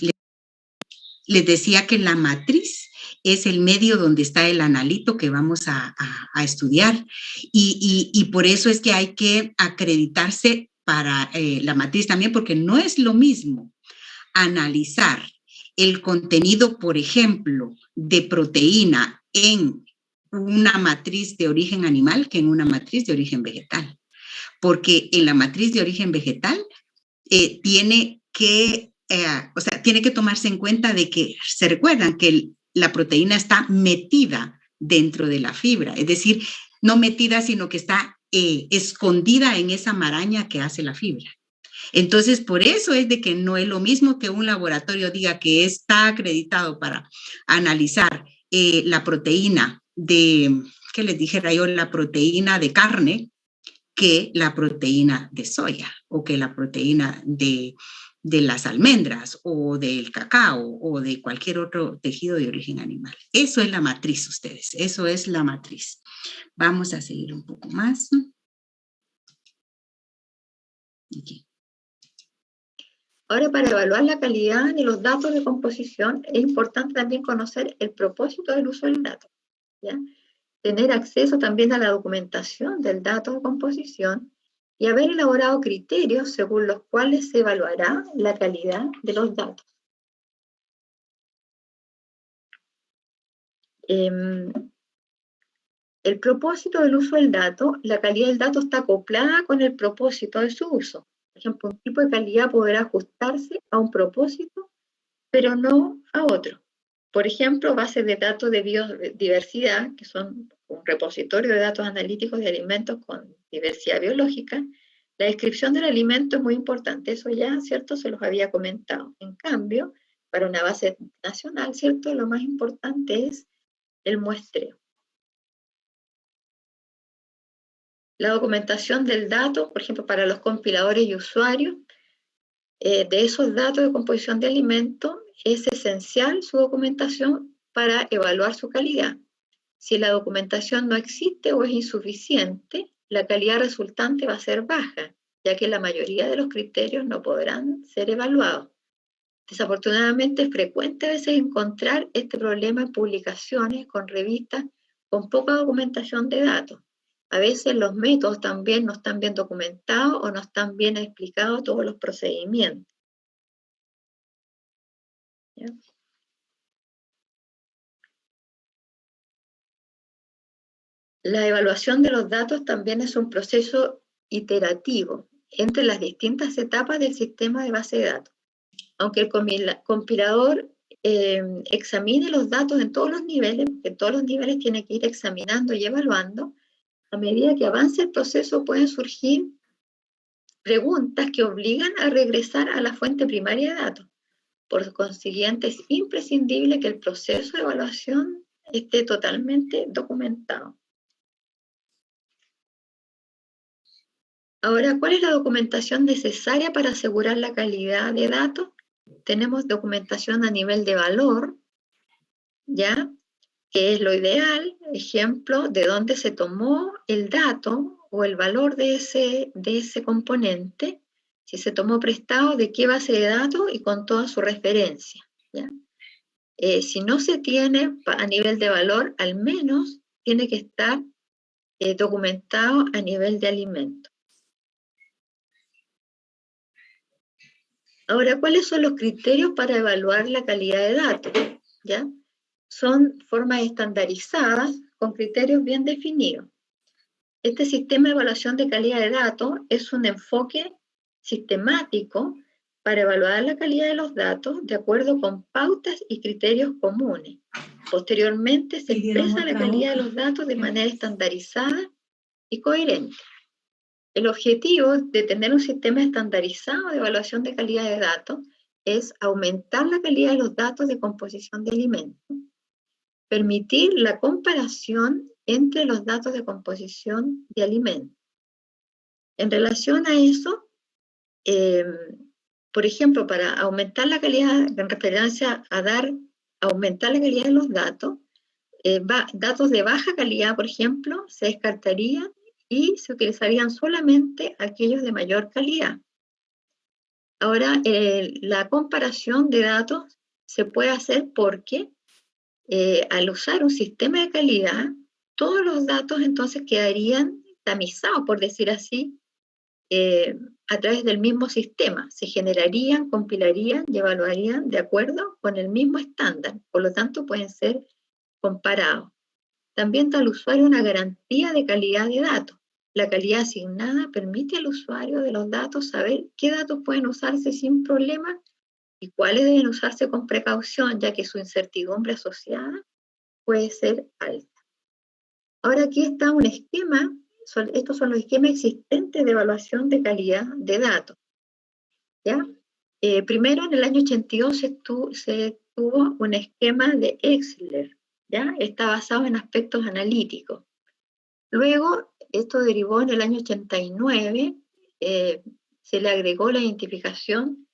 Speaker 1: Les decía que la matriz es el medio donde está el analito que vamos a estudiar. Y por eso es que hay que acreditarse para la matriz también, porque no es lo mismo analizar el contenido, por ejemplo, de proteína en una matriz de origen animal que en una matriz de origen vegetal. Porque en la matriz de origen vegetal tiene que tomarse en cuenta de que se recuerdan que la proteína está metida dentro de la fibra, es decir, no metida, sino que está escondida en esa maraña que hace la fibra. Entonces, por eso es de que no es lo mismo que un laboratorio diga que está acreditado para analizar la proteína ¿qué les dijera yo? La proteína de carne, que la proteína de soya o que la proteína de las almendras o del cacao o de cualquier otro tejido de origen animal. Eso es la matriz, ustedes. Eso es la matriz. Vamos a seguir un poco más. Aquí.
Speaker 3: Ahora, para evaluar la calidad de los datos de composición, es importante también conocer el propósito del uso del dato, ¿ya? Tener acceso también a la documentación del dato de composición y haber elaborado criterios según los cuales se evaluará la calidad de los datos. El propósito del uso del dato, la calidad del dato está acoplada con el propósito de su uso. Por ejemplo, un tipo de calidad podrá ajustarse a un propósito, pero no a otro. Por ejemplo, bases de datos de biodiversidad, que son un repositorio de datos analíticos de alimentos con diversidad biológica. La descripción del alimento es muy importante, eso ya, ¿cierto? Se los había comentado. En cambio, para una base nacional, ¿cierto? Lo más importante es el muestreo. La documentación del dato, por ejemplo, para los compiladores y usuarios, de esos datos de composición de alimentos, es esencial su documentación para evaluar su calidad. Si la documentación no existe o es insuficiente, la calidad resultante va a ser baja, ya que la mayoría de los criterios no podrán ser evaluados. Desafortunadamente es frecuente a veces encontrar este problema en publicaciones con revistas con poca documentación de datos. A veces los métodos también no están bien documentados o no están bien explicados todos los procedimientos. ¿Ya? La evaluación de los datos también es un proceso iterativo entre las distintas etapas del sistema de base de datos. Aunque el compilador examine los datos en todos los niveles, porque en todos los niveles tiene que ir examinando y evaluando, a medida que avance el proceso pueden surgir preguntas que obligan a regresar a la fuente primaria de datos. Por consiguiente, es imprescindible que el proceso de evaluación esté totalmente documentado. Ahora, ¿cuál es la documentación necesaria para asegurar la calidad de datos? Tenemos documentación a nivel de valor, ¿ya? Que es lo ideal, ejemplo, de dónde se tomó el dato o el valor de ese componente, Si se tomó prestado, de qué base de datos y con toda su referencia, ¿ya? Si no se tiene a nivel de valor, al menos tiene que estar documentado a nivel de alimento. Ahora, ¿cuáles son los criterios para evaluar la calidad de datos? ¿Ya? Son formas estandarizadas con criterios bien definidos. Este sistema de evaluación de calidad de datos es un enfoque sistemático para evaluar la calidad de los datos de acuerdo con pautas y criterios comunes. Posteriormente se expresa la calidad de los datos de manera estandarizada y coherente. El objetivo de tener un sistema estandarizado de evaluación de calidad de datos es aumentar la calidad de los datos de composición de alimentos, permitir la comparación entre los datos de composición de alimentos. En relación a eso, por ejemplo, para aumentar la calidad, en referencia a aumentar la calidad de los datos, datos de baja calidad, por ejemplo, se descartarían y se utilizarían solamente aquellos de mayor calidad. Ahora, la comparación de datos se puede hacer porque al usar un sistema de calidad, todos los datos entonces quedarían tamizados, por decir así, a través del mismo sistema. Se generarían, compilarían y evaluarían de acuerdo con el mismo estándar. Por lo tanto, pueden ser comparados. También da al usuario una garantía de calidad de datos. La calidad asignada permite al usuario de los datos saber qué datos pueden usarse sin problema y cuáles deben usarse con precaución, ya que su incertidumbre asociada puede ser alta. Ahora aquí está un esquema, estos son los esquemas existentes de evaluación de calidad de datos. ¿Ya? Primero, en el año 82 se tuvo un esquema de Exler, ¿ya? Está basado en aspectos analíticos. Luego, esto derivó en el año 89, se le agregó la identificación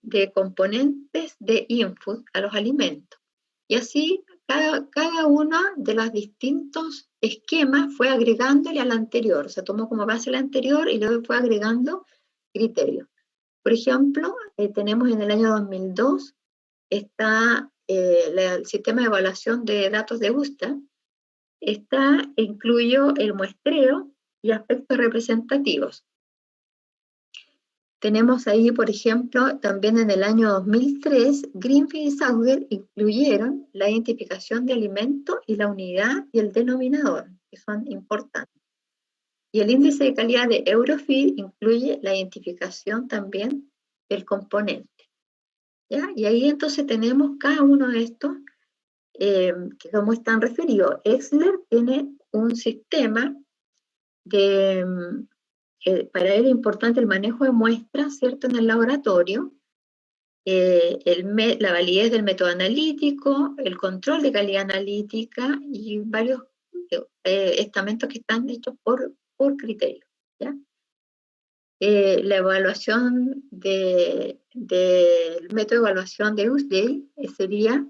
Speaker 3: de componentes de input a los alimentos. Y así, cada uno de los distintos esquemas fue agregándole al anterior. Se tomó como base el anterior y luego fue agregando criterios. Por ejemplo, tenemos en el año 2002, está el sistema de evaluación de datos de USTA, incluyó el muestreo y aspectos representativos. Tenemos ahí, por ejemplo, también en el año 2003, Greenfield y Sauger incluyeron la identificación de alimentos y la unidad y el denominador, que son importantes. Y el índice de calidad de Eurofeed incluye la identificación también del componente. ¿Ya? Y ahí entonces tenemos cada uno de estos, que como están referidos. Exler tiene un sistema de... para él es importante el manejo de muestras, ¿cierto?, en el laboratorio, la validez del método analítico, el control de calidad analítica y varios estamentos que están hechos por criterio, ¿ya? La evaluación del método de evaluación de Usedale sería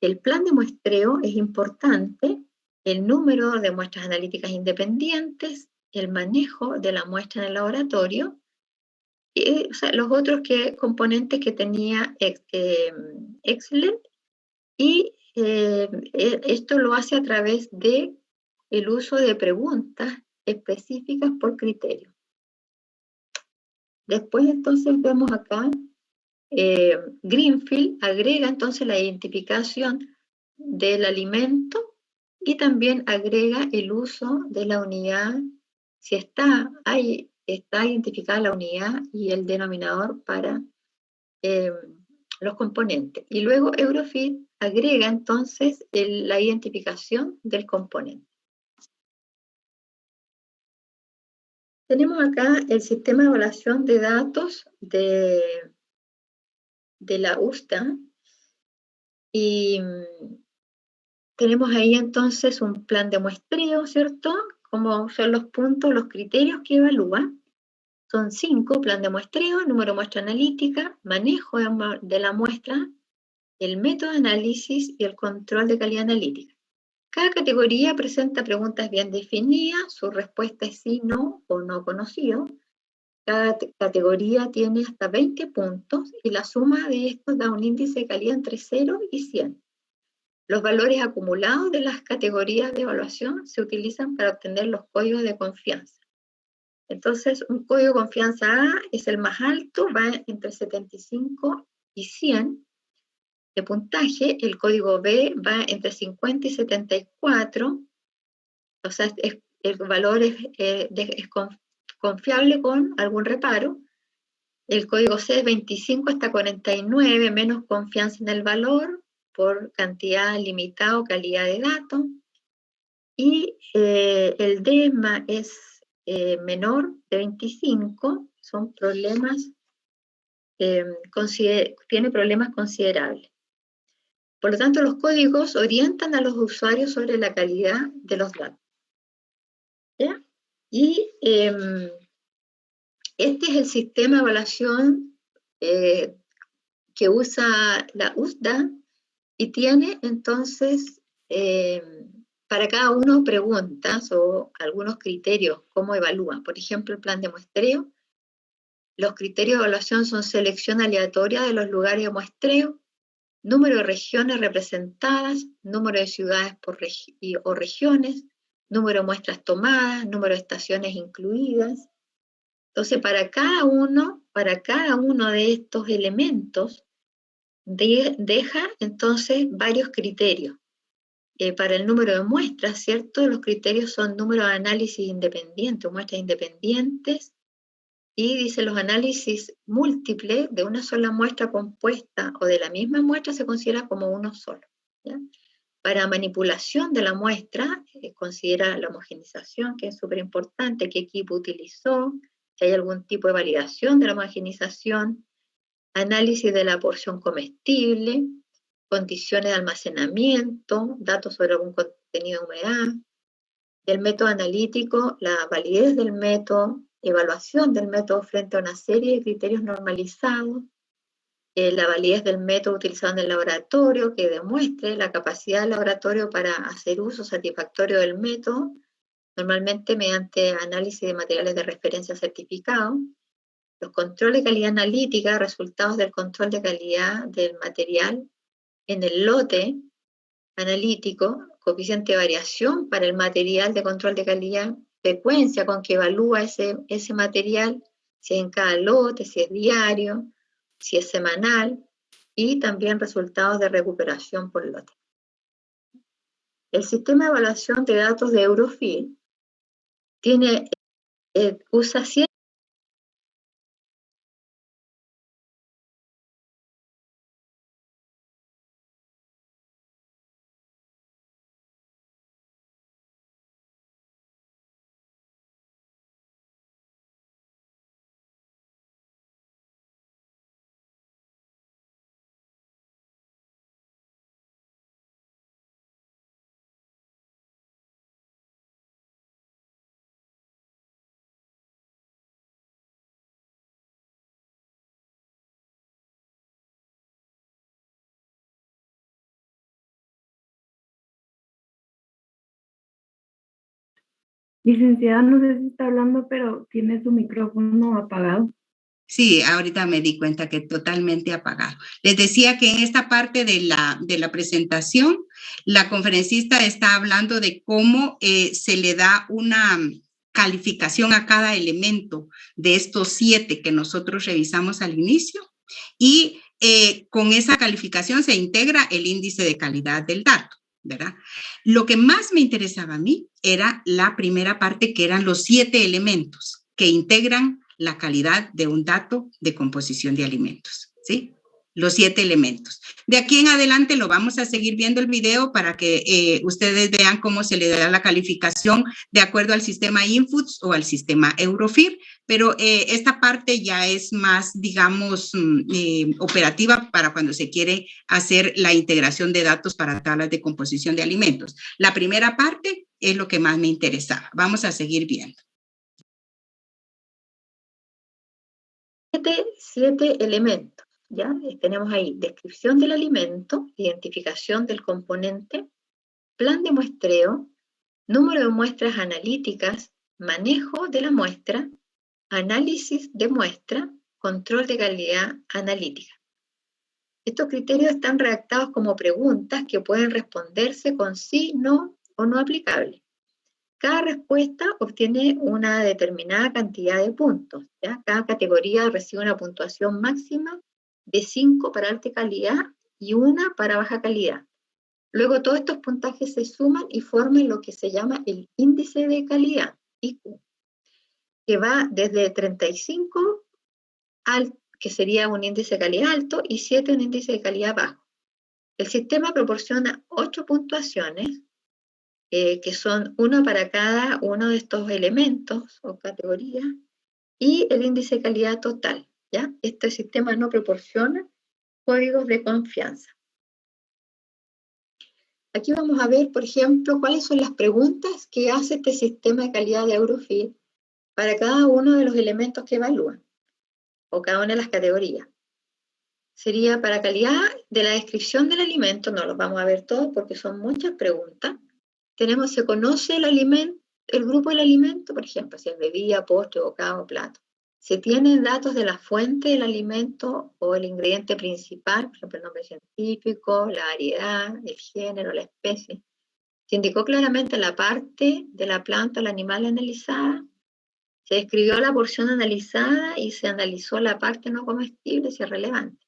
Speaker 3: el plan de muestreo es importante, el número de muestras analíticas independientes, el manejo de la muestra en el laboratorio, y, o sea, los otros componentes que tenía Exler, y esto lo hace a través de el uso de preguntas específicas por criterio. Después entonces vemos acá, Greenfield agrega entonces la identificación del alimento y también agrega el uso de la unidad, si está identificada la unidad y el denominador para los componentes. Y luego Eurofeed agrega entonces la identificación del componente. Tenemos acá el sistema de evaluación de datos de la USTA y tenemos ahí entonces un plan de muestreo, ¿cierto? Como son los puntos, los criterios que evalúa. Son 5: plan de muestreo, número de muestra analítica, manejo de la muestra, el método de análisis y el control de calidad analítica. Cada categoría presenta preguntas bien definidas, su respuesta es sí, no o no conocido. cada categoría tiene hasta 20 puntos y la suma de estos da un índice de calidad entre 0 y 100. Los valores acumulados de las categorías de evaluación se utilizan para obtener los códigos de confianza. Entonces, un código de confianza A es el más alto, va entre 75 y 100 de puntaje. El código B va entre 50 y 74, o sea, el valor es confiable con algún reparo. El código C es 25 hasta 49, menos confianza en el valor por cantidad limitada o calidad de datos. Y el D es menor de 25, son problemas, tiene problemas considerables. Por lo tanto, los códigos orientan a los usuarios sobre la calidad de los datos. ¿Ya? Y este es el sistema de evaluación que usa la USDA y tiene entonces para cada uno preguntas o algunos criterios, cómo evalúan. Por ejemplo, el plan de muestreo. Los criterios de evaluación son selección aleatoria de los lugares de muestreo, número de regiones representadas, número de ciudades o regiones, número de muestras tomadas, número de estaciones incluidas. Entonces, para cada uno de estos elementos, deja entonces varios criterios. Para el número de muestras, ¿cierto? Los criterios son número de análisis independientes, muestras independientes, y dice los análisis múltiples de una sola muestra compuesta o de la misma muestra se considera como uno solo. ¿Ya? Para manipulación de la muestra, considera la homogenización, que es súper importante, qué equipo utilizó, si hay algún tipo de validación de la homogenización, análisis de la porción comestible, condiciones de almacenamiento, datos sobre algún contenido de humedad, el método analítico, la validez del método, evaluación del método frente a una serie de criterios normalizados, la validez del método utilizado en el laboratorio, que demuestre la capacidad del laboratorio para hacer uso satisfactorio del método, normalmente mediante análisis de materiales de referencia certificados, los controles de calidad analítica, resultados del control de calidad del material en el lote analítico, coeficiente de variación para el material de control de calidad, frecuencia con que evalúa ese material, si es en cada lote, si es diario, si es semanal, y también resultados de recuperación por lote. El sistema de evaluación de datos de Eurofil usa 100
Speaker 8: Licenciada, no sé si está hablando, pero tiene su micrófono apagado.
Speaker 1: Sí, ahorita me di cuenta que totalmente apagado. Les decía que en esta parte de la presentación, la conferencista está hablando de cómo se le da una calificación a cada elemento de estos 7 que nosotros revisamos al inicio y con esa calificación se integra el índice de calidad del dato, ¿verdad? Lo que más me interesaba a mí era la primera parte, que eran los 7 elementos que integran la calidad de un dato de composición de alimentos, ¿sí? Los 7 elementos. De aquí en adelante lo vamos a seguir viendo el video para que ustedes vean cómo se le da la calificación de acuerdo al sistema Inputs o al sistema Eurofir, pero esta parte ya es más, digamos, operativa para cuando se quiere hacer la integración de datos para tablas de composición de alimentos. La primera parte es lo que más me interesaba. Vamos a seguir viendo.
Speaker 3: 7 elementos, ¿ya? Tenemos ahí descripción del alimento, identificación del componente, plan de muestreo, número de muestras analíticas, manejo de la muestra, análisis de muestra, control de calidad analítica. Estos criterios están redactados como preguntas que pueden responderse con sí, no o no aplicable. Cada respuesta obtiene una determinada cantidad de puntos, ¿ya? Cada categoría recibe una puntuación máxima de 5 para alta calidad y 1 para baja calidad. Luego todos estos puntajes se suman y forman lo que se llama el índice de calidad, IQ, que va desde 35 que sería un índice de calidad alto, y 7 un índice de calidad bajo. El sistema proporciona 8 puntuaciones, que son 1 para cada uno de estos elementos o categorías, y el índice de calidad total, ¿ya? Este sistema no proporciona códigos de confianza. Aquí vamos a ver, por ejemplo, cuáles son las preguntas que hace este sistema de calidad de Eurofeed para cada uno de los elementos que evalúan, o cada una de las categorías. Sería para calidad de la descripción del alimento, no los vamos a ver todos porque son muchas preguntas. Tenemos, se conoce el alimento, el grupo del alimento, por ejemplo, si es bebida, postre, bocado, plato. Se tienen datos de la fuente del alimento o el ingrediente principal, por ejemplo, el nombre científico, la variedad, el género, la especie. Se indicó claramente la parte de la planta o el animal analizada. Se describió la porción analizada y se analizó la parte no comestible si es relevante.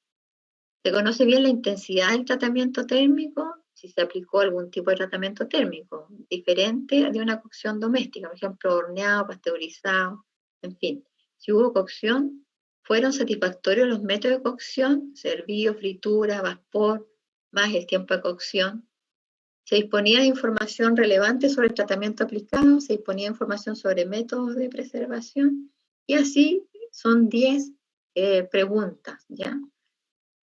Speaker 3: Se conoce bien la intensidad del tratamiento térmico, si se aplicó algún tipo de tratamiento térmico, diferente de una cocción doméstica, por ejemplo, horneado, pasteurizado, en fin. Si hubo cocción, fueron satisfactorios los métodos de cocción, servido, fritura, vapor, más el tiempo de cocción. Se disponía de información relevante sobre el tratamiento aplicado, se disponía de información sobre métodos de preservación, y así son 10 preguntas, ¿ya?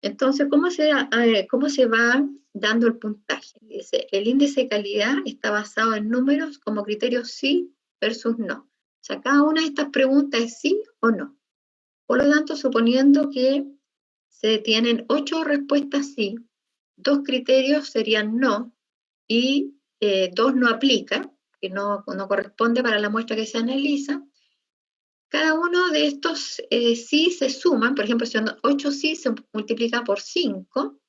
Speaker 3: Entonces, ¿cómo se va dando el puntaje? Dice, el índice de calidad está basado en números como criterios sí versus no. O sea, cada una de estas preguntas es sí o no. Por lo tanto, suponiendo que se tienen 8 respuestas sí, 2 criterios serían no, y 2 no aplica, que no corresponde para la muestra que se analiza. Cada uno de estos sí se suman, por ejemplo, si son 8 sí, se multiplica por 5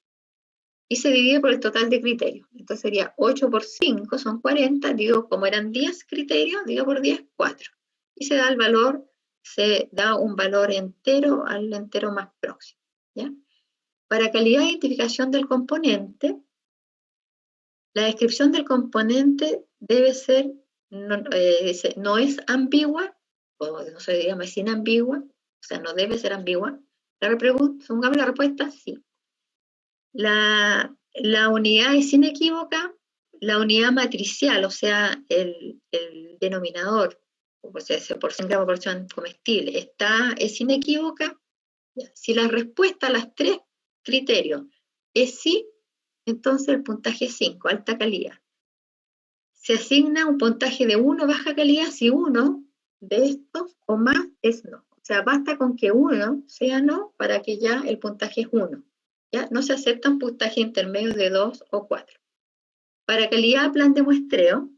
Speaker 3: y se divide por el total de criterios. Entonces sería 8 por 5, son 40, digo, como eran 10 criterios, digo por 10, 4. Y se da el valor, se da un valor entero al entero más próximo, ¿ya? Para calidad de identificación del componente, la descripción del componente debe ser, no es ambigua, o no se llama es inambigua, o sea, no debe ser ambigua. Supongamos la respuesta sí. La unidad es inequívoca, la unidad matricial, o sea, el denominador, o sea, esa porción comestible, es inequívoca. Si la respuesta a las 3 criterios es sí, entonces el puntaje es 5, alta calidad. Se asigna un puntaje de 1, baja calidad, si uno de estos o más es no. O sea, basta con que 1 sea no para que ya el puntaje es 1. ¿Ya? No se aceptan puntajes intermedios de 2 o 4. Para calidad plan de muestreo,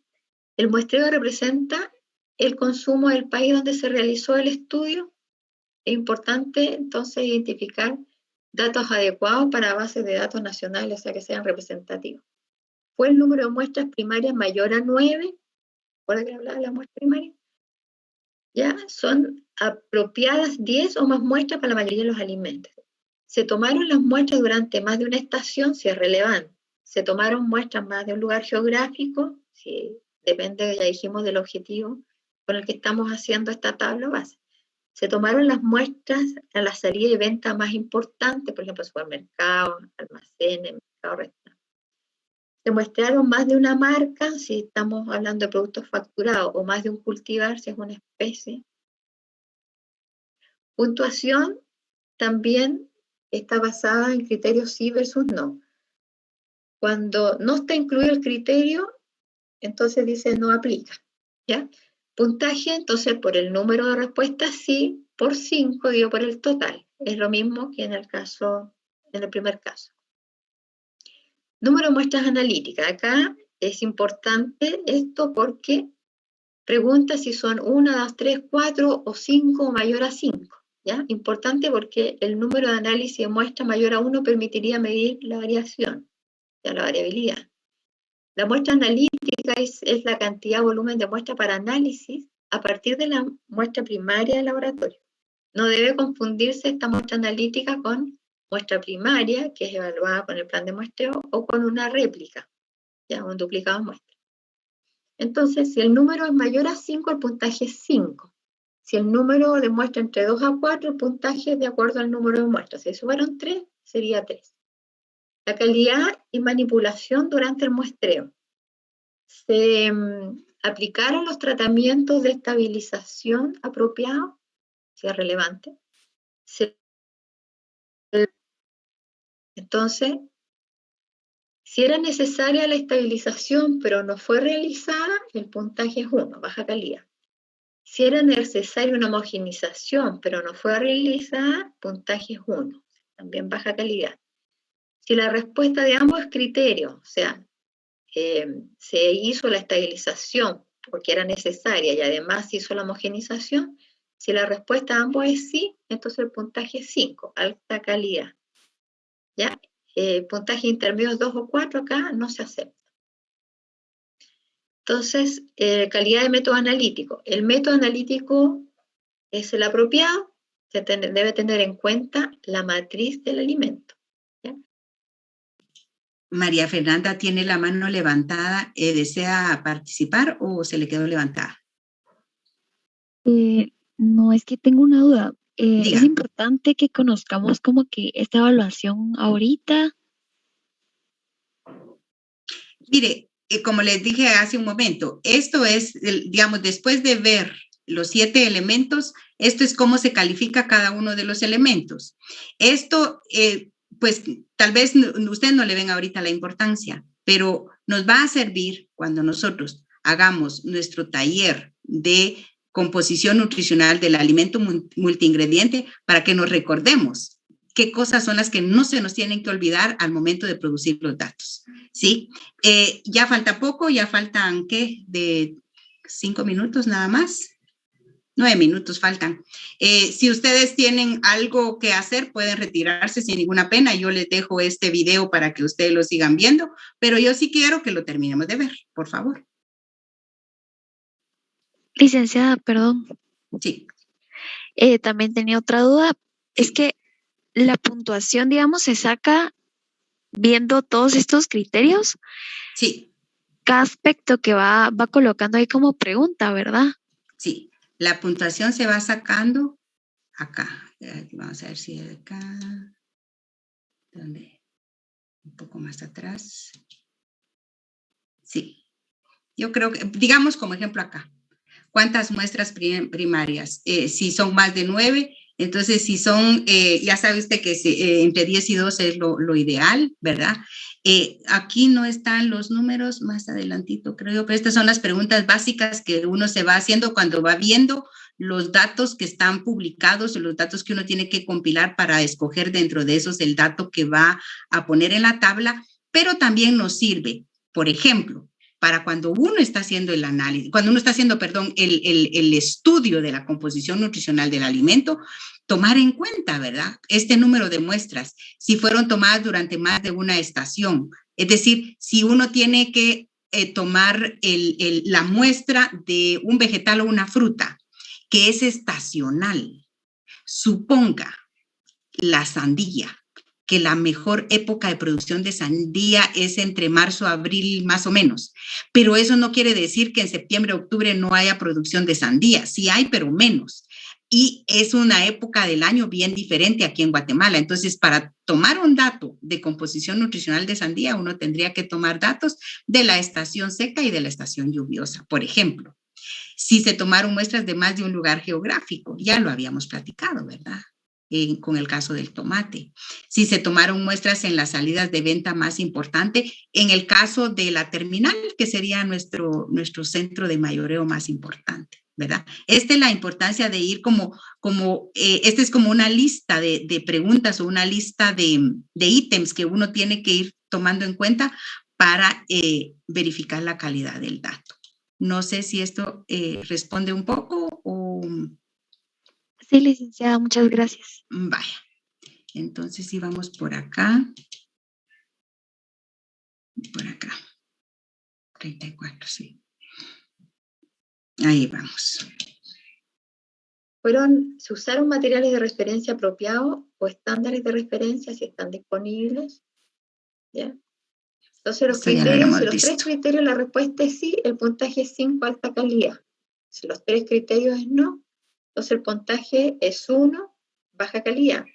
Speaker 3: el muestreo representa el consumo del país donde se realizó el estudio. Es importante entonces identificar datos adecuados para bases de datos nacionales, o sea que sean representativos. Fue el número de muestras primarias mayor a 9, ¿recuerda que hablaba de la muestra primaria? Ya son apropiadas 10 o más muestras para la mayoría de los alimentos. Se tomaron las muestras durante más de una estación, si es relevante. Se tomaron muestras más de un lugar geográfico, si depende, ya dijimos, del objetivo con el que estamos haciendo esta tabla base. Se tomaron las muestras a la salida y venta más importantes, por ejemplo, supermercados, almacenes, mercado, restaurantes. Se muestrearon más de una marca, si estamos hablando de productos facturados, o más de un cultivar, si es una especie. Puntuación también está basada en criterios sí versus no. Cuando no está incluido el criterio, entonces dice no aplica, ¿ya? Puntaje, entonces, por el número de respuestas sí, por 5, digo por el total. Es lo mismo que en el primer caso. Número de muestras analíticas. Acá es importante esto porque pregunta si son 1, 2, 3, 4 o 5 o mayor a 5. ¿Ya? Importante porque el número de análisis de muestra mayor a 1 permitiría medir la variación, ya la variabilidad. La muestra analítica es la cantidad o volumen de muestra para análisis a partir de la muestra primaria del laboratorio. No debe confundirse esta muestra analítica con muestra primaria, que es evaluada con el plan de muestreo, o con una réplica, ya un duplicado de muestra. Entonces, si el número es mayor a 5, el puntaje es 5. Si el número de muestra entre 2 a 4, el puntaje es de acuerdo al número de muestras. Si fueron 3, sería 3. La calidad y manipulación durante el muestreo. Se aplicaron los tratamientos de estabilización apropiados, si es relevante. Entonces, si era necesaria la estabilización, pero no fue realizada, el puntaje es 1, baja calidad. Si era necesaria una homogenización, pero no fue realizada, puntaje es 1, también baja calidad. Si la respuesta de ambos criterios, o sea, se hizo la estabilización porque era necesaria y además se hizo la homogenización, si la respuesta de ambos es sí, entonces el puntaje es 5, alta calidad. ¿Ya? Puntaje intermedio 2 o 4 acá no se acepta. Entonces, calidad de método analítico. El método analítico es el apropiado, debe tener en cuenta la matriz del alimento. ¿Ya?
Speaker 1: María Fernanda tiene la mano levantada. ¿Desea participar o se le quedó levantada?
Speaker 6: No, es que tengo una duda. Es importante que conozcamos como que esta evaluación ahorita.
Speaker 1: Mire, como les dije hace un momento, esto es, digamos, después de ver los 7 elementos, esto es cómo se califica cada uno de los elementos. Esto, pues, tal vez ustedes no le ven ahorita la importancia, pero nos va a servir cuando nosotros hagamos nuestro taller de composición nutricional del alimento multiingrediente para que nos recordemos qué cosas son las que no se nos tienen que olvidar al momento de producir los datos, ¿sí? Ya falta poco, ya faltan, ¿qué? De 5 minutos nada más. 9 minutos faltan. Si ustedes tienen algo que hacer, pueden retirarse sin ninguna pena. Yo les dejo este video para que ustedes lo sigan viendo, pero yo sí quiero que lo terminemos de ver, por favor.
Speaker 6: Licenciada, perdón.
Speaker 1: Sí.
Speaker 6: También tenía otra duda. Es que la puntuación, digamos, se saca viendo todos estos criterios.
Speaker 1: Sí.
Speaker 6: Cada aspecto que va colocando ahí como pregunta, ¿verdad?
Speaker 1: Sí. La puntuación se va sacando acá. Vamos a ver si es acá. ¿Dónde? Un poco más atrás. Sí. Yo creo que, digamos como ejemplo acá. ¿Cuántas muestras primarias? Si son más de 9, entonces si son, ya sabe usted que entre 10 y 12 es lo ideal, ¿verdad? Aquí no están los números, más adelantito creo yo, pero estas son las preguntas básicas que uno se va haciendo cuando va viendo los datos que están publicados o los datos que uno tiene que compilar para escoger dentro de esos el dato que va a poner en la tabla, pero también nos sirve, por ejemplo, para cuando uno está haciendo el análisis, cuando uno está haciendo, perdón, el estudio de la composición nutricional del alimento, tomar en cuenta, ¿verdad? Este número de muestras, si fueron tomadas durante más de una estación. Es decir, si uno tiene que tomar la muestra de un vegetal o una fruta que es estacional, suponga la sandía, que la mejor época de producción de sandía es entre marzo a abril más o menos, pero eso no quiere decir que en septiembre, octubre no haya producción de sandía, sí hay, pero menos, y es una época del año bien diferente aquí en Guatemala. Entonces, para tomar un dato de composición nutricional de sandía, uno tendría que tomar datos de la estación seca y de la estación lluviosa, por ejemplo. Si se tomaron muestras de más de un lugar geográfico, ya lo habíamos platicado, ¿verdad? Con el caso del tomate. Si se tomaron muestras en las salidas de venta más importante, en el caso de la terminal, que sería nuestro centro de mayoreo más importante, ¿verdad? Esta es la importancia de ir esta es como una lista de preguntas o una lista de ítems que uno tiene que ir tomando en cuenta para verificar la calidad del dato. No sé si esto responde un poco o...
Speaker 6: Sí, licenciada, muchas gracias.
Speaker 1: Vaya. Entonces, sí, vamos por acá. Por acá. 34, sí. Ahí vamos.
Speaker 3: Se usaron materiales de referencia apropiados o estándares de referencia si están disponibles. ¿Ya? Entonces, los criterios, si los 3 criterios, la respuesta es sí, el puntaje es 5, alta calidad. Si los 3 criterios es no, entonces el puntaje es 1, baja calidad.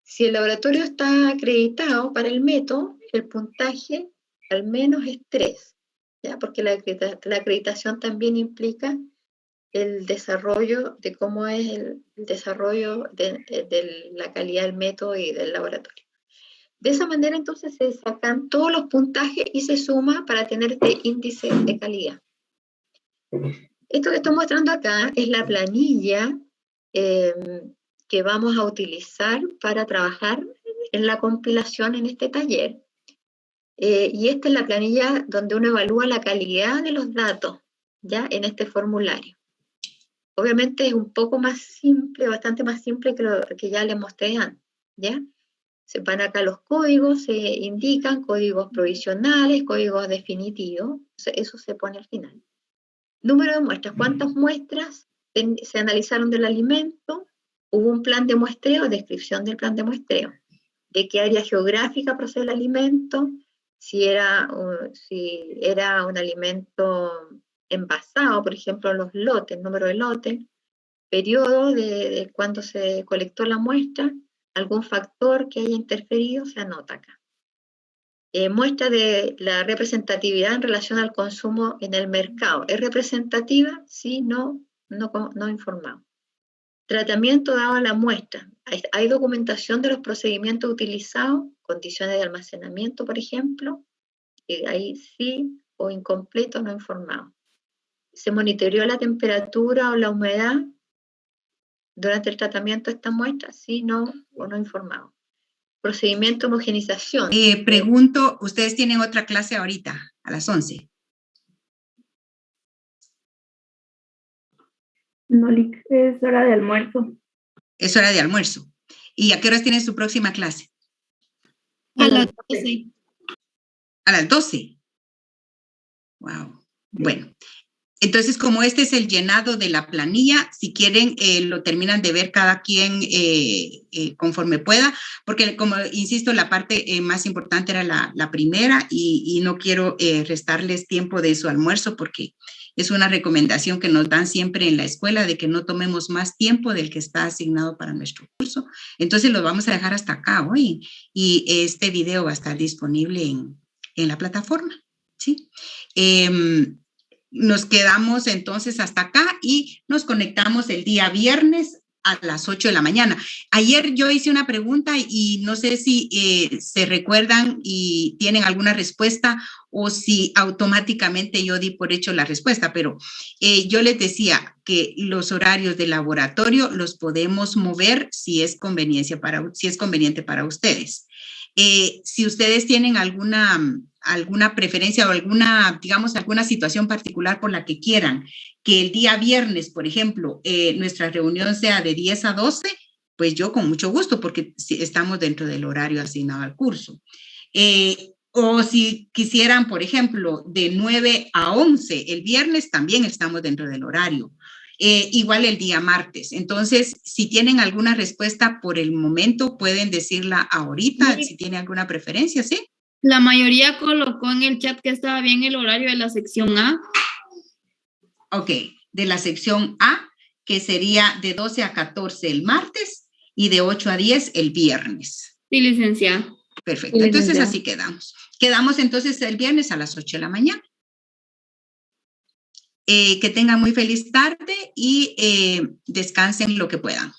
Speaker 3: Si el laboratorio está acreditado para el método, el puntaje al menos es 3, ¿ya? Porque la acreditación también implica el desarrollo de cómo es el desarrollo de la calidad del método y del laboratorio. De esa manera, entonces, se sacan todos los puntajes y se suma para tener este índice de calidad. Esto que estoy mostrando acá es la planilla que vamos a utilizar para trabajar en la compilación en este taller. Y esta es la planilla donde uno evalúa la calidad de los datos, ¿ya? En este formulario. Obviamente es un poco más simple, bastante más simple que lo que ya les mostré antes, ¿ya? Se van acá los códigos, se indican códigos provisionales, códigos definitivos, eso se pone al final. Número de muestras, ¿cuántas muestras se analizaron del alimento? Hubo un plan de muestreo, descripción del plan de muestreo. ¿De qué área geográfica procede el alimento? Si era un alimento envasado, por ejemplo, los lotes, número de lotes, periodo de cuando se colectó la muestra, algún factor que haya interferido se anota acá. Muestra de la representatividad en relación al consumo en el mercado. ¿Es representativa? Sí, no informado. Tratamiento dado a la muestra. ¿Hay documentación de los procedimientos utilizados? Condiciones de almacenamiento, por ejemplo. Ahí sí, o incompleto, no informado. ¿Se monitoreó la temperatura o la humedad durante el tratamiento de esta muestra? Sí, no, o no informado. Procedimiento de homogenización.
Speaker 1: Pregunto, ¿ustedes tienen otra clase ahorita, a las 11?
Speaker 8: No, es hora de almuerzo.
Speaker 1: Es hora de almuerzo. ¿Y a qué horas tienen su próxima clase?
Speaker 8: A las 12.
Speaker 1: ¿A las 12? Wow. Bueno. Entonces, como este es el llenado de la planilla, si quieren, lo terminan de ver cada quien conforme pueda, porque como insisto, la parte más importante era la primera y no quiero restarles tiempo de su almuerzo porque es una recomendación que nos dan siempre en la escuela de que no tomemos más tiempo del que está asignado para nuestro curso. Entonces, lo vamos a dejar hasta acá hoy y este video va a estar disponible en la plataforma, ¿sí? Nos quedamos entonces hasta acá y nos conectamos el día viernes a las 8 de la mañana. Ayer yo hice una pregunta y no sé si se recuerdan y tienen alguna respuesta o si automáticamente yo di por hecho la respuesta, pero yo les decía que los horarios de laboratorio los podemos mover si es conveniente para ustedes. Si ustedes tienen alguna preferencia o alguna situación particular por la que quieran que el día viernes, por ejemplo, nuestra reunión sea de 10 a 12, pues yo con mucho gusto, porque estamos dentro del horario asignado al curso. O si quisieran, por ejemplo, de 9 a 11 el viernes, también estamos dentro del horario. Igual el día martes. Entonces, si tienen alguna respuesta por el momento, pueden decirla ahorita, sí. Si tienen alguna preferencia, ¿sí?
Speaker 16: La mayoría colocó en el chat que estaba bien el horario de la sección A.
Speaker 1: Ok, de la sección A, que sería de 12 a 14 el martes y de 8 a 10 el viernes.
Speaker 16: Sí, licenciada.
Speaker 1: Perfecto, entonces así quedamos. Quedamos entonces el viernes a las 8 de la mañana. Que tengan muy feliz tarde y descansen lo que puedan.